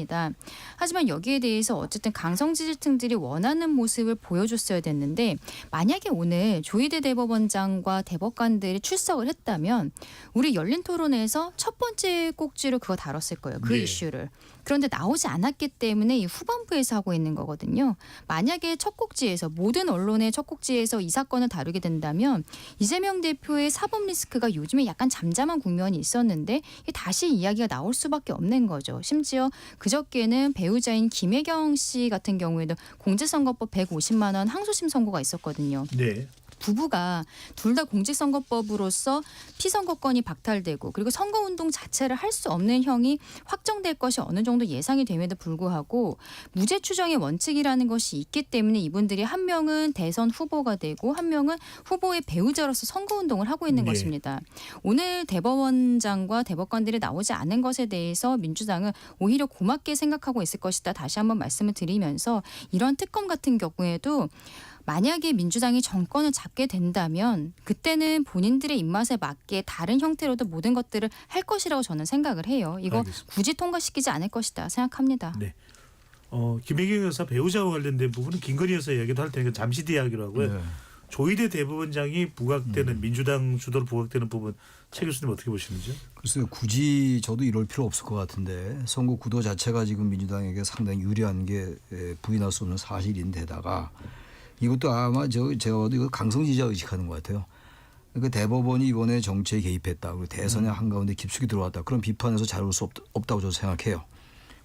하지만 여기에 대해서 어쨌든 강성 지지층들이 원하는 모습을 보여줬어야 됐는데 만약에 오늘 조희대 대법원장과 대법관들이 출석을 했다면 우리 열린 토론에서 첫 번째 꼭지로 그거 다뤘을 거예요. 그 네. 이슈를. 그런데 나오지 않았기 때문에 이 후반부에서 하고 있는 거거든요. 만약에 첫 꼭지에서 모든 언론의 첫 꼭지에서 이 사건을 다루게 된다면 이재명 대표의 사법 리스크가 요즘에 약간 잠잠한 국면이 있었는데 다시 이야기가 나올 수밖에 없는 거죠. 심지어 그저께는 배우자인 김혜경 씨 같은 경우에도 공직선거법 150만 원 항소심 선고가 있었거든요. 네. 부부가 둘 다 공직선거법으로서 피선거권이 박탈되고 그리고 선거운동 자체를 할 수 없는 형이 확정될 것이 어느 정도 예상이 됨에도 불구하고 무죄 추정의 원칙이라는 것이 있기 때문에 이분들이 한 명은 대선 후보가 되고 한 명은 후보의 배우자로서 선거운동을 하고 있는 네. 것입니다. 오늘 대법원장과 대법관들이 나오지 않은 것에 대해서 민주당은 오히려 고맙게 생각하고 있을 것이다. 다시 한번 말씀을 드리면서 이런 특검 같은 경우에도 만약에 민주당이 정권을 잡게 된다면 그때는 본인들의 입맛에 맞게 다른 형태로도 모든 것들을 할 것이라고 저는 생각을 해요. 이거 알겠습니다. 굳이 통과시키지 않을 것이다 생각합니다. 네. 김혜경 여사 배우자와 관련된 부분은 김건희 여사 이야기도 할 테니까 잠시 뒤에 하기로 하고요. 네. 조희대 대법원장이 부각되는 민주당 주도로 부각되는 부분 최 교수님 어떻게 보시는지요? 글쎄요. 굳이 저도 이럴 필요 없을 것 같은데 선거 구도 자체가 지금 민주당에게 상당히 유리한 게 부인할 수 없는 사실인데다가 이것도 아마 제가 봐도 이거 강성 지지자 의식하는 것 같아요. 그러니까 대법원이 이번에 정치에 개입했다. 그리고 대선의 한가운데 깊숙이 들어왔다. 그런 비판에서 자유로울 수 없다고 저도 생각해요.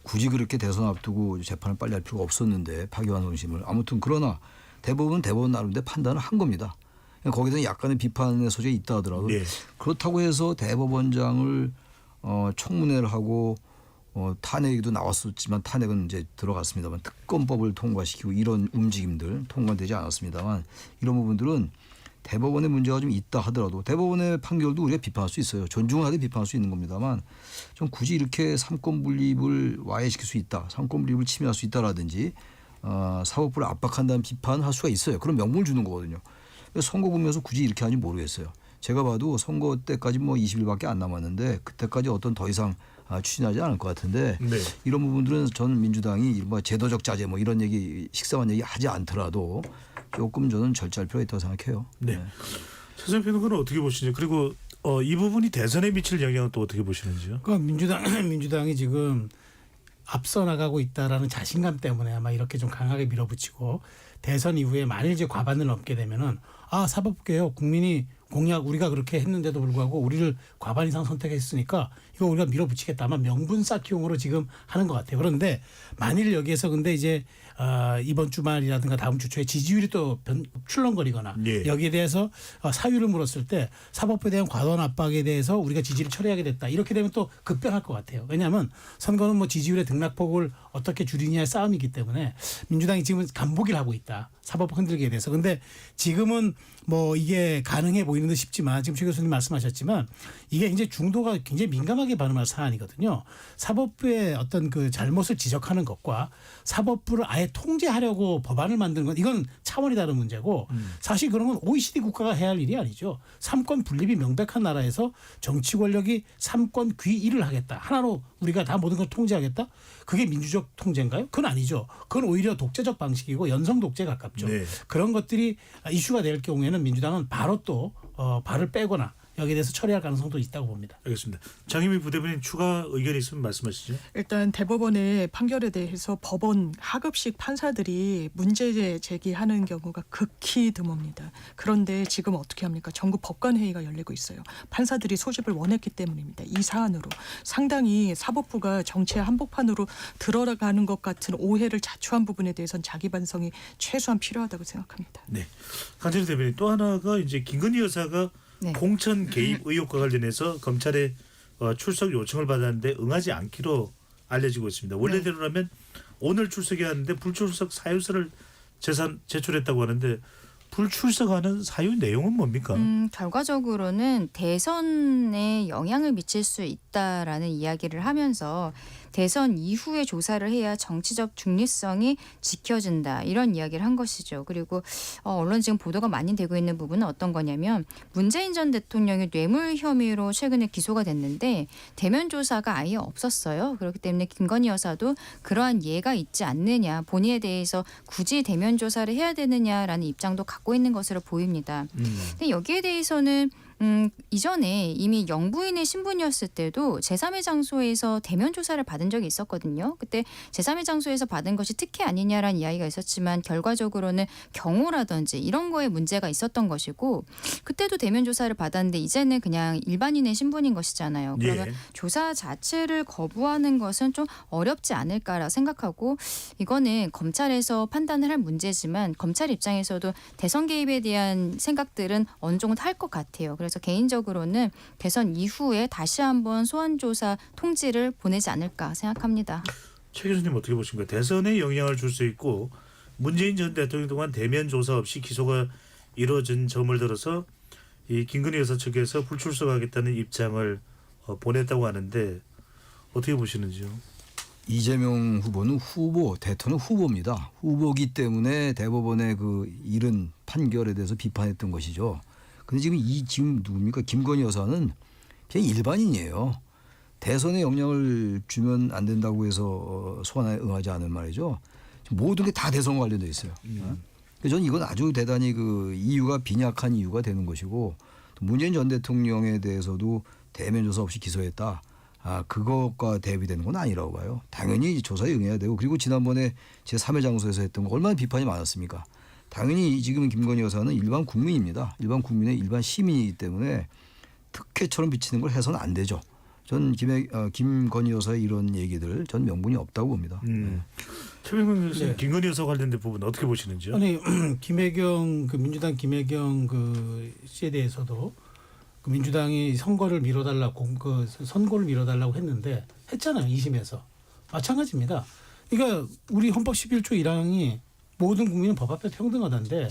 굳이 그렇게 대선 앞두고 재판을 빨리 할 필요가 없었는데 파기환 원심을. 아무튼 그러나 대법원은 대법원 나름대로 판단을 한 겁니다. 거기서는 약간의 비판의 소지가 있다 하더라도 네. 그렇다고 해서 대법원장을 청문회를 하고 탄핵도 나왔었지만 탄핵은 이제 들어갔습니다만 특검법을 통과시키고 이런 움직임들 통과되지 않았습니다만 이런 부분들은 대법원의 문제가 좀 있다 하더라도 대법원의 판결도 우리가 비판할 수 있어요. 존중하되 비판할 수 있는 겁니다만 좀 굳이 이렇게 삼권 분립을 와해시킬 수 있다. 삼권 분립을 침해할 수 있다라든지 사법부를 압박한다는 비판할 수가 있어요. 그런 명분을 주는 거거든요. 선거 보면서 굳이 이렇게 하는지 모르겠어요. 제가 봐도 선거 때까지 20일밖에 안 남았는데 그때까지 어떤 더 이상 추진하지 않을 것 같은데 네. 이런 부분들은 전 민주당이 뭐 제도적 자제 뭐 이런 얘기 식상한 얘기 하지 않더라도 조금 저는 절제할 필요가 있다고 생각해요. 네. 최재형 평론가는 어떻게 보시는지 그리고 이 부분이 대선에 미칠 영향은 또 어떻게 보시는지요? 그 민주당이 지금 앞서 나가고 있다라는 자신감 때문에 아마 이렇게 좀 강하게 밀어붙이고 대선 이후에 만일 이제 과반을 넘게 되면은 사법개혁 국민이 공약 우리가 그렇게 했는데도 불구하고 우리를 과반 이상 선택했으니까 이거 우리가 밀어붙이겠다. 아마 명분 쌓기용으로 지금 하는 것 같아요. 그런데 만일 여기에서 근데 이제 이번 주말이라든가 다음 주 초에 지지율이 또 출렁거리거나 예. 여기에 대해서 사유를 물었을 때 사법부에 대한 과도한 압박에 대해서 우리가 지지를 처리하게 됐다. 이렇게 되면 또 급변할 것 같아요. 왜냐하면 선거는 뭐 지지율의 등락폭을 어떻게 줄이냐의 싸움이기 때문에 민주당이 지금은 간보기를 하고 있다. 사법 흔들기에 대해서. 근데 지금은 뭐 이게 가능해 보이는 듯 싶지만 지금 최 교수님 말씀하셨지만 이게 이제 중도가 굉장히 민감하게 반응할 사안이거든요. 사법부의 어떤 그 잘못을 지적하는 것과 사법부를 아예 통제하려고 법안을 만드는 건 이건 차원이 다른 문제고 사실 그런 건 OECD 국가가 해야 할 일이 아니죠. 삼권 분립이 명백한 나라에서 정치 권력이 삼권 귀일을 하겠다. 하나로 우리가 다 모든 걸 통제하겠다. 그게 민주적 통제인가요? 그건 아니죠. 그건 오히려 독재적 방식이고 연성 독재에 가깝죠. 네. 그런 것들이 이슈가 될 경우에는 민주당은 바로 또 발을 빼거나 여기에 대해서 처리할 가능성도 있다고 봅니다. 알겠습니다. 장희미 부대변인 추가 의견이 있으면 말씀하시죠. 일단 대법원의 판결에 대해서 법원 하급식 판사들이 문제 제기하는 경우가 극히 드뭅니다. 그런데 지금 어떻게 합니까? 전국 법관회의가 열리고 있어요. 판사들이 소집을 원했기 때문입니다. 이 사안으로 상당히 사법부가 정치의 한복판으로 들어가는 것 같은 오해를 자초한 부분에 대해서는 자기 반성이 최소한 필요하다고 생각합니다. 네. 강철희 대변인 또 하나가 이제 김건희 여사가 네. 공천 개입 의혹과 관련해서 검찰에 출석 요청을 받았는데 응하지 않기로 알려지고 있습니다. 원래대로라면 오늘 출석해야 하는데 불출석 사유서를 제출했다고 하는데 불출석하는 사유 내용은 뭡니까? 결과적으로는 대선에 영향을 미칠 수 있다라는 이야기를 하면서 대선 이후에 조사를 해야 정치적 중립성이 지켜진다 이런 이야기를 한 것이죠. 그리고 언론 지금 보도가 많이 되고 있는 부분은 어떤 거냐면 문재인 전 대통령이 뇌물 혐의로 최근에 기소가 됐는데 대면 조사가 아예 없었어요. 그렇기 때문에 김건희 여사도 그러한 예가 있지 않느냐 본인에 대해서 굳이 대면 조사를 해야 되느냐라는 입장도 갖고 있는 것으로 보입니다. 근데 여기에 대해서는 이전에 이미 영부인의 신분이었을 때도 제3의 장소에서 대면 조사를 받은 적이 있었거든요. 그때 제3의 장소에서 받은 것이 특혜 아니냐라는 이야기가 있었지만 결과적으로는 경호라든지 이런 거에 문제가 있었던 것이고 그때도 대면 조사를 받았는데 이제는 그냥 일반인의 신분인 것이잖아요. 그러면 예. 조사 자체를 거부하는 것은 좀 어렵지 않을까라 생각하고 이거는 검찰에서 판단을 할 문제지만 검찰 입장에서도 대선 개입에 대한 생각들은 어느 정도 할 것 같아요. 그래서 개인적으로는 대선 이후에 다시 한번 소환조사 통지를 보내지 않을까 생각합니다. 최 교수님 어떻게 보십니까? 대선에 영향을 줄 수 있고 문재인 전 대통령 동안 대면 조사 없이 기소가 이루어진 점을 들어서 이 김건희 여사 측에서 불출석하겠다는 입장을 보냈다고 하는데 어떻게 보시는지요? 이재명 후보는 대통령 후보입니다. 후보기 때문에 대법원의 그 이른 판결에 대해서 비판했던 것이죠. 근데 지금 누굽니까? 김건희 여사는 그냥 일반인이에요. 대선에 영향을 주면 안 된다고 해서 소환에 응하지 않은 말이죠. 모든 게 다 대선과 관련돼 있어요. 저는 이건 아주 대단히 그 이유가 빈약한 이유가 되는 것이고 또 문재인 전 대통령에 대해서도 대면 조사 없이 기소했다. 그것과 대비되는 건 아니라고 봐요. 당연히 조사에 응해야 되고 그리고 지난번에 제3의 장소에서 했던 거 얼마나 비판이 많았습니까? 당연히 지금 김건희 여사는 일반 국민입니다. 일반 국민의 일반 시민이기 때문에 특혜처럼 비치는 걸 해서는 안 되죠. 전 김건희 여사의 이런 얘기들 전 명분이 없다고 봅니다. 최병근 교수님 네. 김건희 여사 관련된 부분 어떻게 보시는지요? 아니 김혜경 민주당 김혜경 씨에 대해서도 그 민주당이 선거를 미뤄달라고 했는데 했잖아요. 2심에서 마찬가지입니다. 그러니까 우리 헌법 11조 1항이 모든 국민은 법 앞에 평등하다는데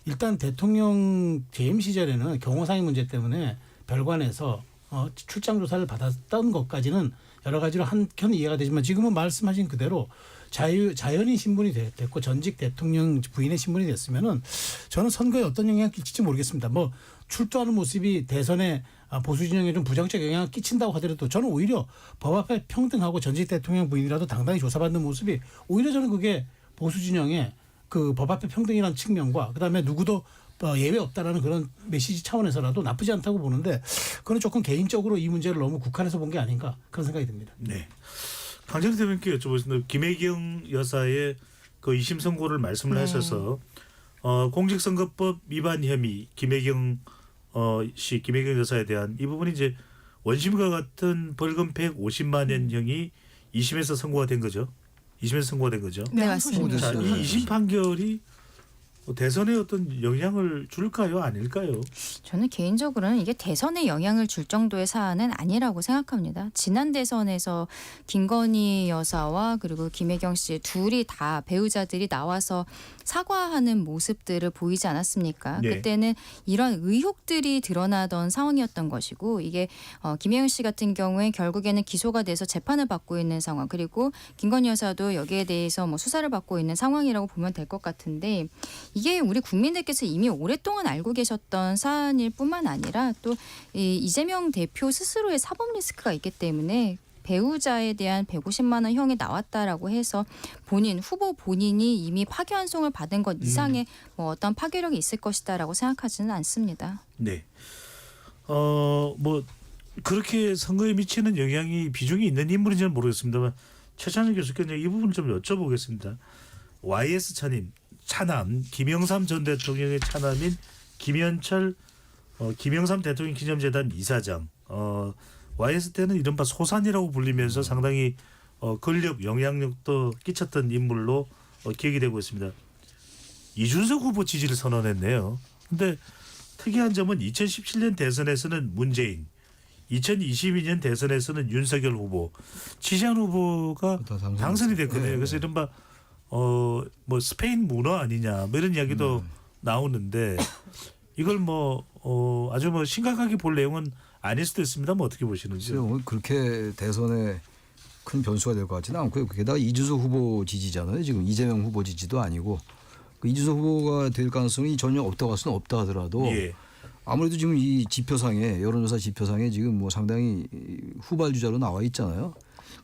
일단 대통령 재임 시절에는 경호상의 문제 때문에 별관에서 출장 조사를 받았던 것까지는 여러 가지로 한켠 이해가 되지만 지금은 말씀하신 그대로 자연인 신분이 됐고 전직 대통령 부인의 신분이 됐으면은 저는 선거에 어떤 영향을 끼칠지 모르겠습니다. 뭐 출두하는 모습이 대선에 보수 진영에 좀 부정적 영향을 끼친다고 하더라도 저는 오히려 법 앞에 평등하고 전직 대통령 부인이라도 당당히 조사받는 모습이 오히려 저는 그게 보수 진영의 그 법 앞에 평등이라는 측면과 그다음에 누구도 예외 없다라는 그런 메시지 차원에서라도 나쁘지 않다고 보는데 그건 조금 개인적으로 이 문제를 너무 국한해서 본 게 아닌가 그런 생각이 듭니다. 네. 강정희 대변인께 여쭤보겠습니다. 김혜경 여사의 그 2심 선고를 말씀을 하셔서 공직선거법 위반 혐의 김혜경 김혜경 여사에 대한 이 부분이 이제 원심과 같은 벌금 150만 원형이 2심에서 선고가 된 거죠. 2심에서 선고가 된 거죠. 네, 맞습니다. 자, 이 2심 판결이 대선에 어떤 영향을 줄까요? 아닐까요? 저는 개인적으로는 이게 대선에 영향을 줄 정도의 사안은 아니라고 생각합니다. 지난 대선에서 김건희 여사와 그리고 김혜경 씨 둘이 다 배우자들이 나와서 사과하는 모습들을 보이지 않았습니까? 네. 그때는 이런 의혹들이 드러나던 상황이었던 것이고 이게 김혜경 씨 같은 경우에 결국에는 기소가 돼서 재판을 받고 있는 상황 그리고 김건희 여사도 여기에 대해서 뭐 수사를 받고 있는 상황이라고 보면 될 것 같은데 이게 우리 국민들께서 이미 오랫동안 알고 계셨던 사안일 뿐만 아니라 또 이재명 대표 스스로의 사법 리스크가 있기 때문에 배우자에 대한 150만 원 형이 나왔다라고 해서 후보 본인이 이미 파기환송을 받은 것 이상의 뭐 어떤 파괴력이 있을 것이다라고 생각하지는 않습니다. 네. 뭐 그렇게 선거에 미치는 영향이 비중이 있는 인물인지는 모르겠습니다만 최찬일 교수께 이 부분을 좀 여쭤보겠습니다. YS 차남 김영삼 전 대통령의 차남인 김현철 김영삼 대통령 기념재단 이사장 YS 때는 이른바 소산이라고 불리면서 상당히 권력 영향력도 끼쳤던 인물로 기억이 되고 있습니다. 이준석 후보 지지를 선언했네요. 근데 특이한 점은 2017년 대선에서는 문재인 2022년 대선에서는 윤석열 후보 지지한 후보가 당선이 됐거든요. 네. 그래서 이른바 뭐 스페인 문화 아니냐 뭐 이런 이야기도 나오는데 이걸 아주 심각하게 볼 내용은 아닐 수도 있습니다. 뭐 어떻게 보시는지요? 그렇게 대선에 큰 변수가 될 것 같지는 않고요. 게다가 이준석 후보 지지잖아요. 지금 이재명 후보 지지도 아니고 그 이준석 후보가 될 가능성이 전혀 없다고 할 수는 없다 하더라도 아무래도 지금 이 지표상에 여론조사 지표상에 지금 뭐 상당히 후발주자로 나와 있잖아요.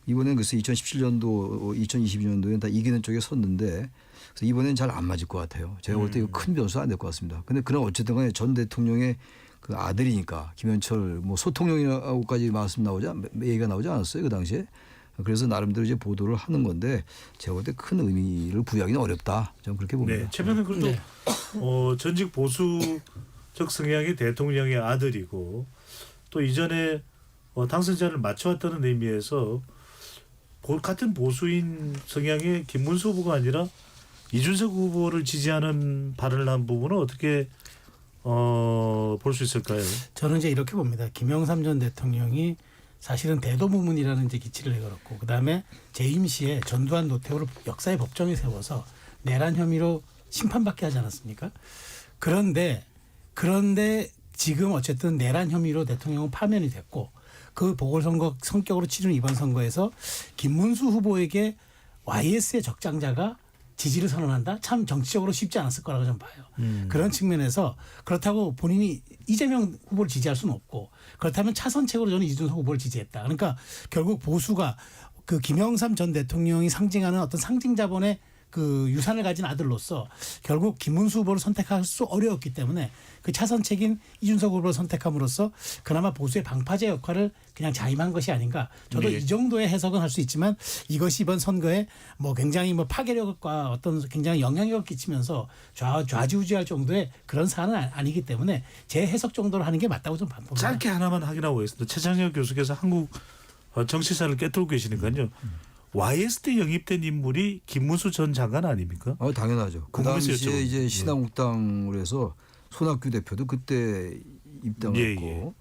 이번엔 글쎄 2017년도, 2022년도에 다 이기는 쪽에 섰는데 그래서 이번엔 잘 안 맞을 것 같아요. 제가 볼 때 이거 큰 변수 안 될 것 같습니다. 근데 그런 어쨌든 간에 전 대통령의 그 아들이니까 김현철 뭐 소통령이라고까지 얘기가 나오지 않았어요. 그 당시에. 그래서 나름대로 이제 보도를 하는 건데 제가 볼 때 큰 의미를 부여하기는 어렵다. 저는 그렇게 봅니다. 네. 최근에 그래도 전직 보수적 성향의 대통령의 아들이고 또 이전에 당선자를 맞춰왔다는 의미에서 같은 보수인 성향의 김문수 후보가 아니라 이준석 후보를 지지하는 발언을 한 부분은 어떻게 볼 수 있을까요? 저는 이제 이렇게 봅니다. 김영삼 전 대통령이 사실은 대도부문이라는 이제 기치를 내걸었고 그다음에 재임 시에 전두환 노태우를 역사의 법정에 세워서 내란 혐의로 심판받게 하지 않았습니까? 그런데 지금 어쨌든 내란 혐의로 대통령은 파면이 됐고 그 보궐선거 성격으로 치르는 이번 선거에서 김문수 후보에게 YS의 적장자가 지지를 선언한다? 참 정치적으로 쉽지 않았을 거라고 저는 봐요. 그런 측면에서 그렇다고 본인이 이재명 후보를 지지할 수는 없고 그렇다면 차선책으로 저는 이준석 후보를 지지했다. 그러니까 결국 보수가 그 김영삼 전 대통령이 상징하는 어떤 상징 자본의 그 유산을 가진 아들로서 결국 김문수 후보를 선택할 수 어려웠기 때문에 그 차선책인 이준석 후보를 선택함으로써 그나마 보수의 방파제 역할을 그냥 자임한 것이 아닌가. 저도 이 정도의 해석은 할 수 있지만 이것이 이번 선거에 뭐 굉장히 뭐 파괴력과 어떤 굉장히 영향력을 끼치면서 좌지우지할 정도의 그런 사안은 아니기 때문에 제 해석 정도로 하는 게 맞다고 좀 봅니다. 짧게 하나만 확인하고 있습니다. 최창혁 교수께서 한국 정치사를 꿰뚫고 계시니까요. YS 때 영입된 인물이 김문수 전 장관 아닙니까? 당연하죠. 그 당시에 이제 신한국당으로 해서 손학규 대표도 그때 입당했고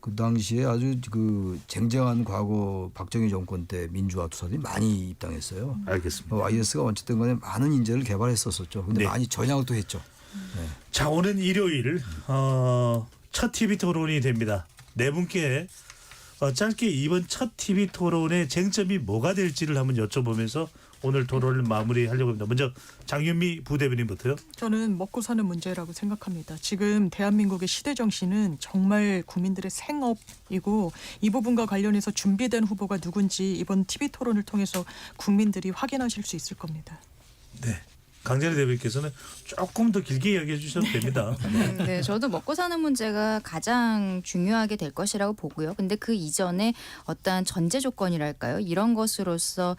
그 당시에 아주 그 쟁쟁한 과거 박정희 정권 때 민주화 투사들이 많이 입당했어요. 알겠습니다. YS가 어쨌든 간에 많은 인재를 개발했었죠. 근데 많이 전향을 또 했죠. 네. 자, 오는 일요일 첫 TV 토론이 됩니다. 네 분께 짧게 이번 첫 TV 토론의 쟁점이 뭐가 될지를 한번 여쭤보면서 오늘 토론을 마무리하려고 합니다. 먼저 장윤미 부대변인부터요. 저는 먹고 사는 문제라고 생각합니다. 지금 대한민국의 시대 정신은 정말 국민들의 생업이고 이 부분과 관련해서 준비된 후보가 누군지 이번 TV 토론을 통해서 국민들이 확인하실 수 있을 겁니다. 네. 강재리 대변인께서는 조금 더 길게 이야기해 주셔도 됩니다. 네, 저도 먹고 사는 문제가 가장 중요하게 될 것이라고 보고요. 근데 그 이전에 어떠한 전제 조건이랄까요? 이런 것으로서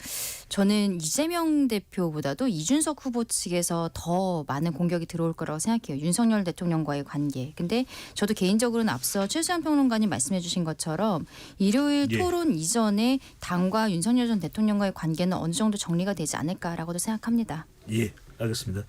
저는 이재명 대표보다도 이준석 후보 측에서 더 많은 공격이 들어올 거라고 생각해요. 윤석열 대통령과의 관계. 근데 저도 개인적으로는 앞서 최수연 평론가님 말씀해 주신 것처럼 일요일 예. 토론 이전에 당과 윤석열 전 대통령과의 관계는 어느 정도 정리가 되지 않을까라고도 생각합니다. 예, 알겠습니다.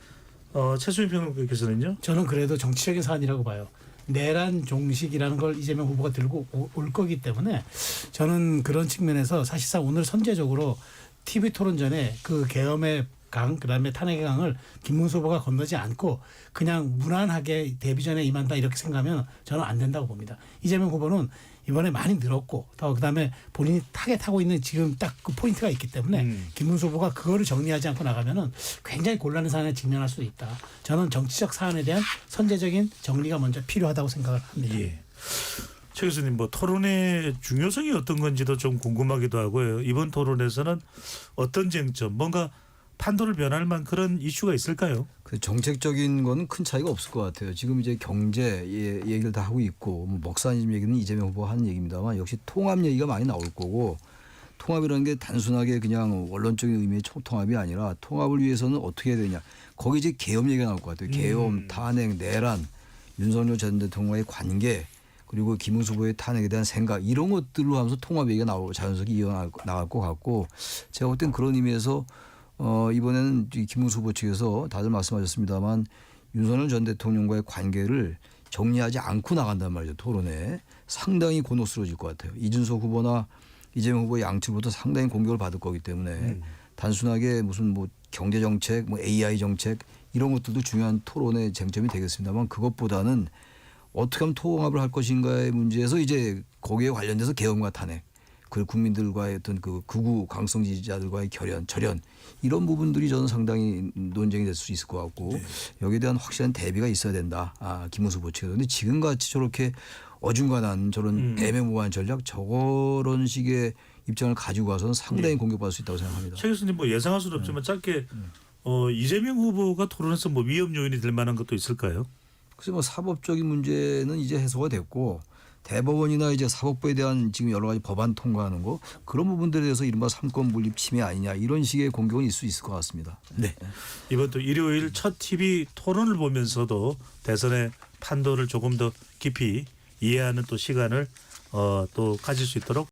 최수인 평론가께서는요. 저는 그래도 정치적인 사안이라고 봐요. 내란 종식이라는 걸 이재명 후보가 들고 올 거기 때문에 저는 그런 측면에서 사실상 오늘 선제적으로 TV 토론 전에 그 계엄의 강 그다음에 탄핵의 강을 김문수 후보가 건너지 않고 그냥 무난하게 데뷔전에 임한다 이렇게 생각하면 저는 안 된다고 봅니다. 이재명 후보는 이번에 많이 늘었고 더 그다음에 본인이 타겟하고 있는 지금 딱 그 포인트가 있기 때문에 김문수 후보가 그거를 정리하지 않고 나가면은 굉장히 곤란한 상황에 직면할 수 있다. 저는 정치적 사안에 대한 선제적인 정리가 먼저 필요하다고 생각을 합니다. 예. 최 교수님 뭐 토론의 중요성이 어떤 건지도 좀 궁금하기도 하고요. 이번 토론에서는 어떤 쟁점 뭔가 판도를 변할 만한 그런 이슈가 있을까요? 그 정책적인 건 큰 차이가 없을 것 같아요. 지금 이제 경제 얘기를 다 하고 있고 뭐 먹사님 얘기는 이재명 후보가 하는 얘기입니다만 역시 통합 얘기가 많이 나올 거고 통합이라는 게 단순하게 그냥 원론적인 의미의 총통합이 아니라 통합을 위해서는 어떻게 해야 되냐. 거기 이제 계엄 얘기가 나올 것 같아요. 계엄, 탄핵, 내란, 윤석열 전 대통령과의 관계 그리고 김문수 후보의 탄핵에 대한 생각 이런 것들로 하면서 통합 얘기가 나오고 자연스럽게 이어나갈 것 같고 제가 볼 땐 그런 의미에서 이번에는 김문수 후보 측에서 다들 말씀하셨습니다만 윤석열 전 대통령과의 관계를 정리하지 않고 나간단 말이죠. 토론에 상당히 곤혹스러워질 것 같아요. 이준석 후보나 이재명 후보의 양측부터 상당히 공격을 받을 거기 때문에 단순하게 무슨 뭐 경제 정책, 뭐 AI 정책 이런 것들도 중요한 토론의 쟁점이 되겠습니다만 그것보다는 어떻게 하면 통합을 할 것인가의 문제에서 이제 거기에 관련돼서 계엄과 탄핵 그 국민들과의 어떤 그 극우 강성 지지자들과의 절연 이런 부분들이 저는 상당히 논쟁이 될 수 있을 것 같고 여기에 대한 확실한 대비가 있어야 된다. 김문수 후보 측에서. 그런데 지금같이 저렇게 어중간한 저런 애매모호한 전략 저런 식의 입장을 가지고 가서는 상당히 공격받을 수 있다고 생각합니다. 최 교수님 뭐 예상할 수는 없지만 짧게 이재명 후보가 토론에서 뭐 위험 요인이 될 만한 것도 있을까요? 그래서 뭐 사법적인 문제는 이제 해소가 됐고 대법원이나 이제 사법부에 대한 지금 여러 가지 법안 통과하는 거 그런 부분들에 대해서 이른바 삼권 분립 침해 아니냐 이런 식의 공격은 있을 수 있을 것 같습니다. 네. 이번 또 일요일 첫 TV 토론을 보면서도 대선의 판도를 조금 더 깊이 이해하는 또 시간을 또 가질 수 있도록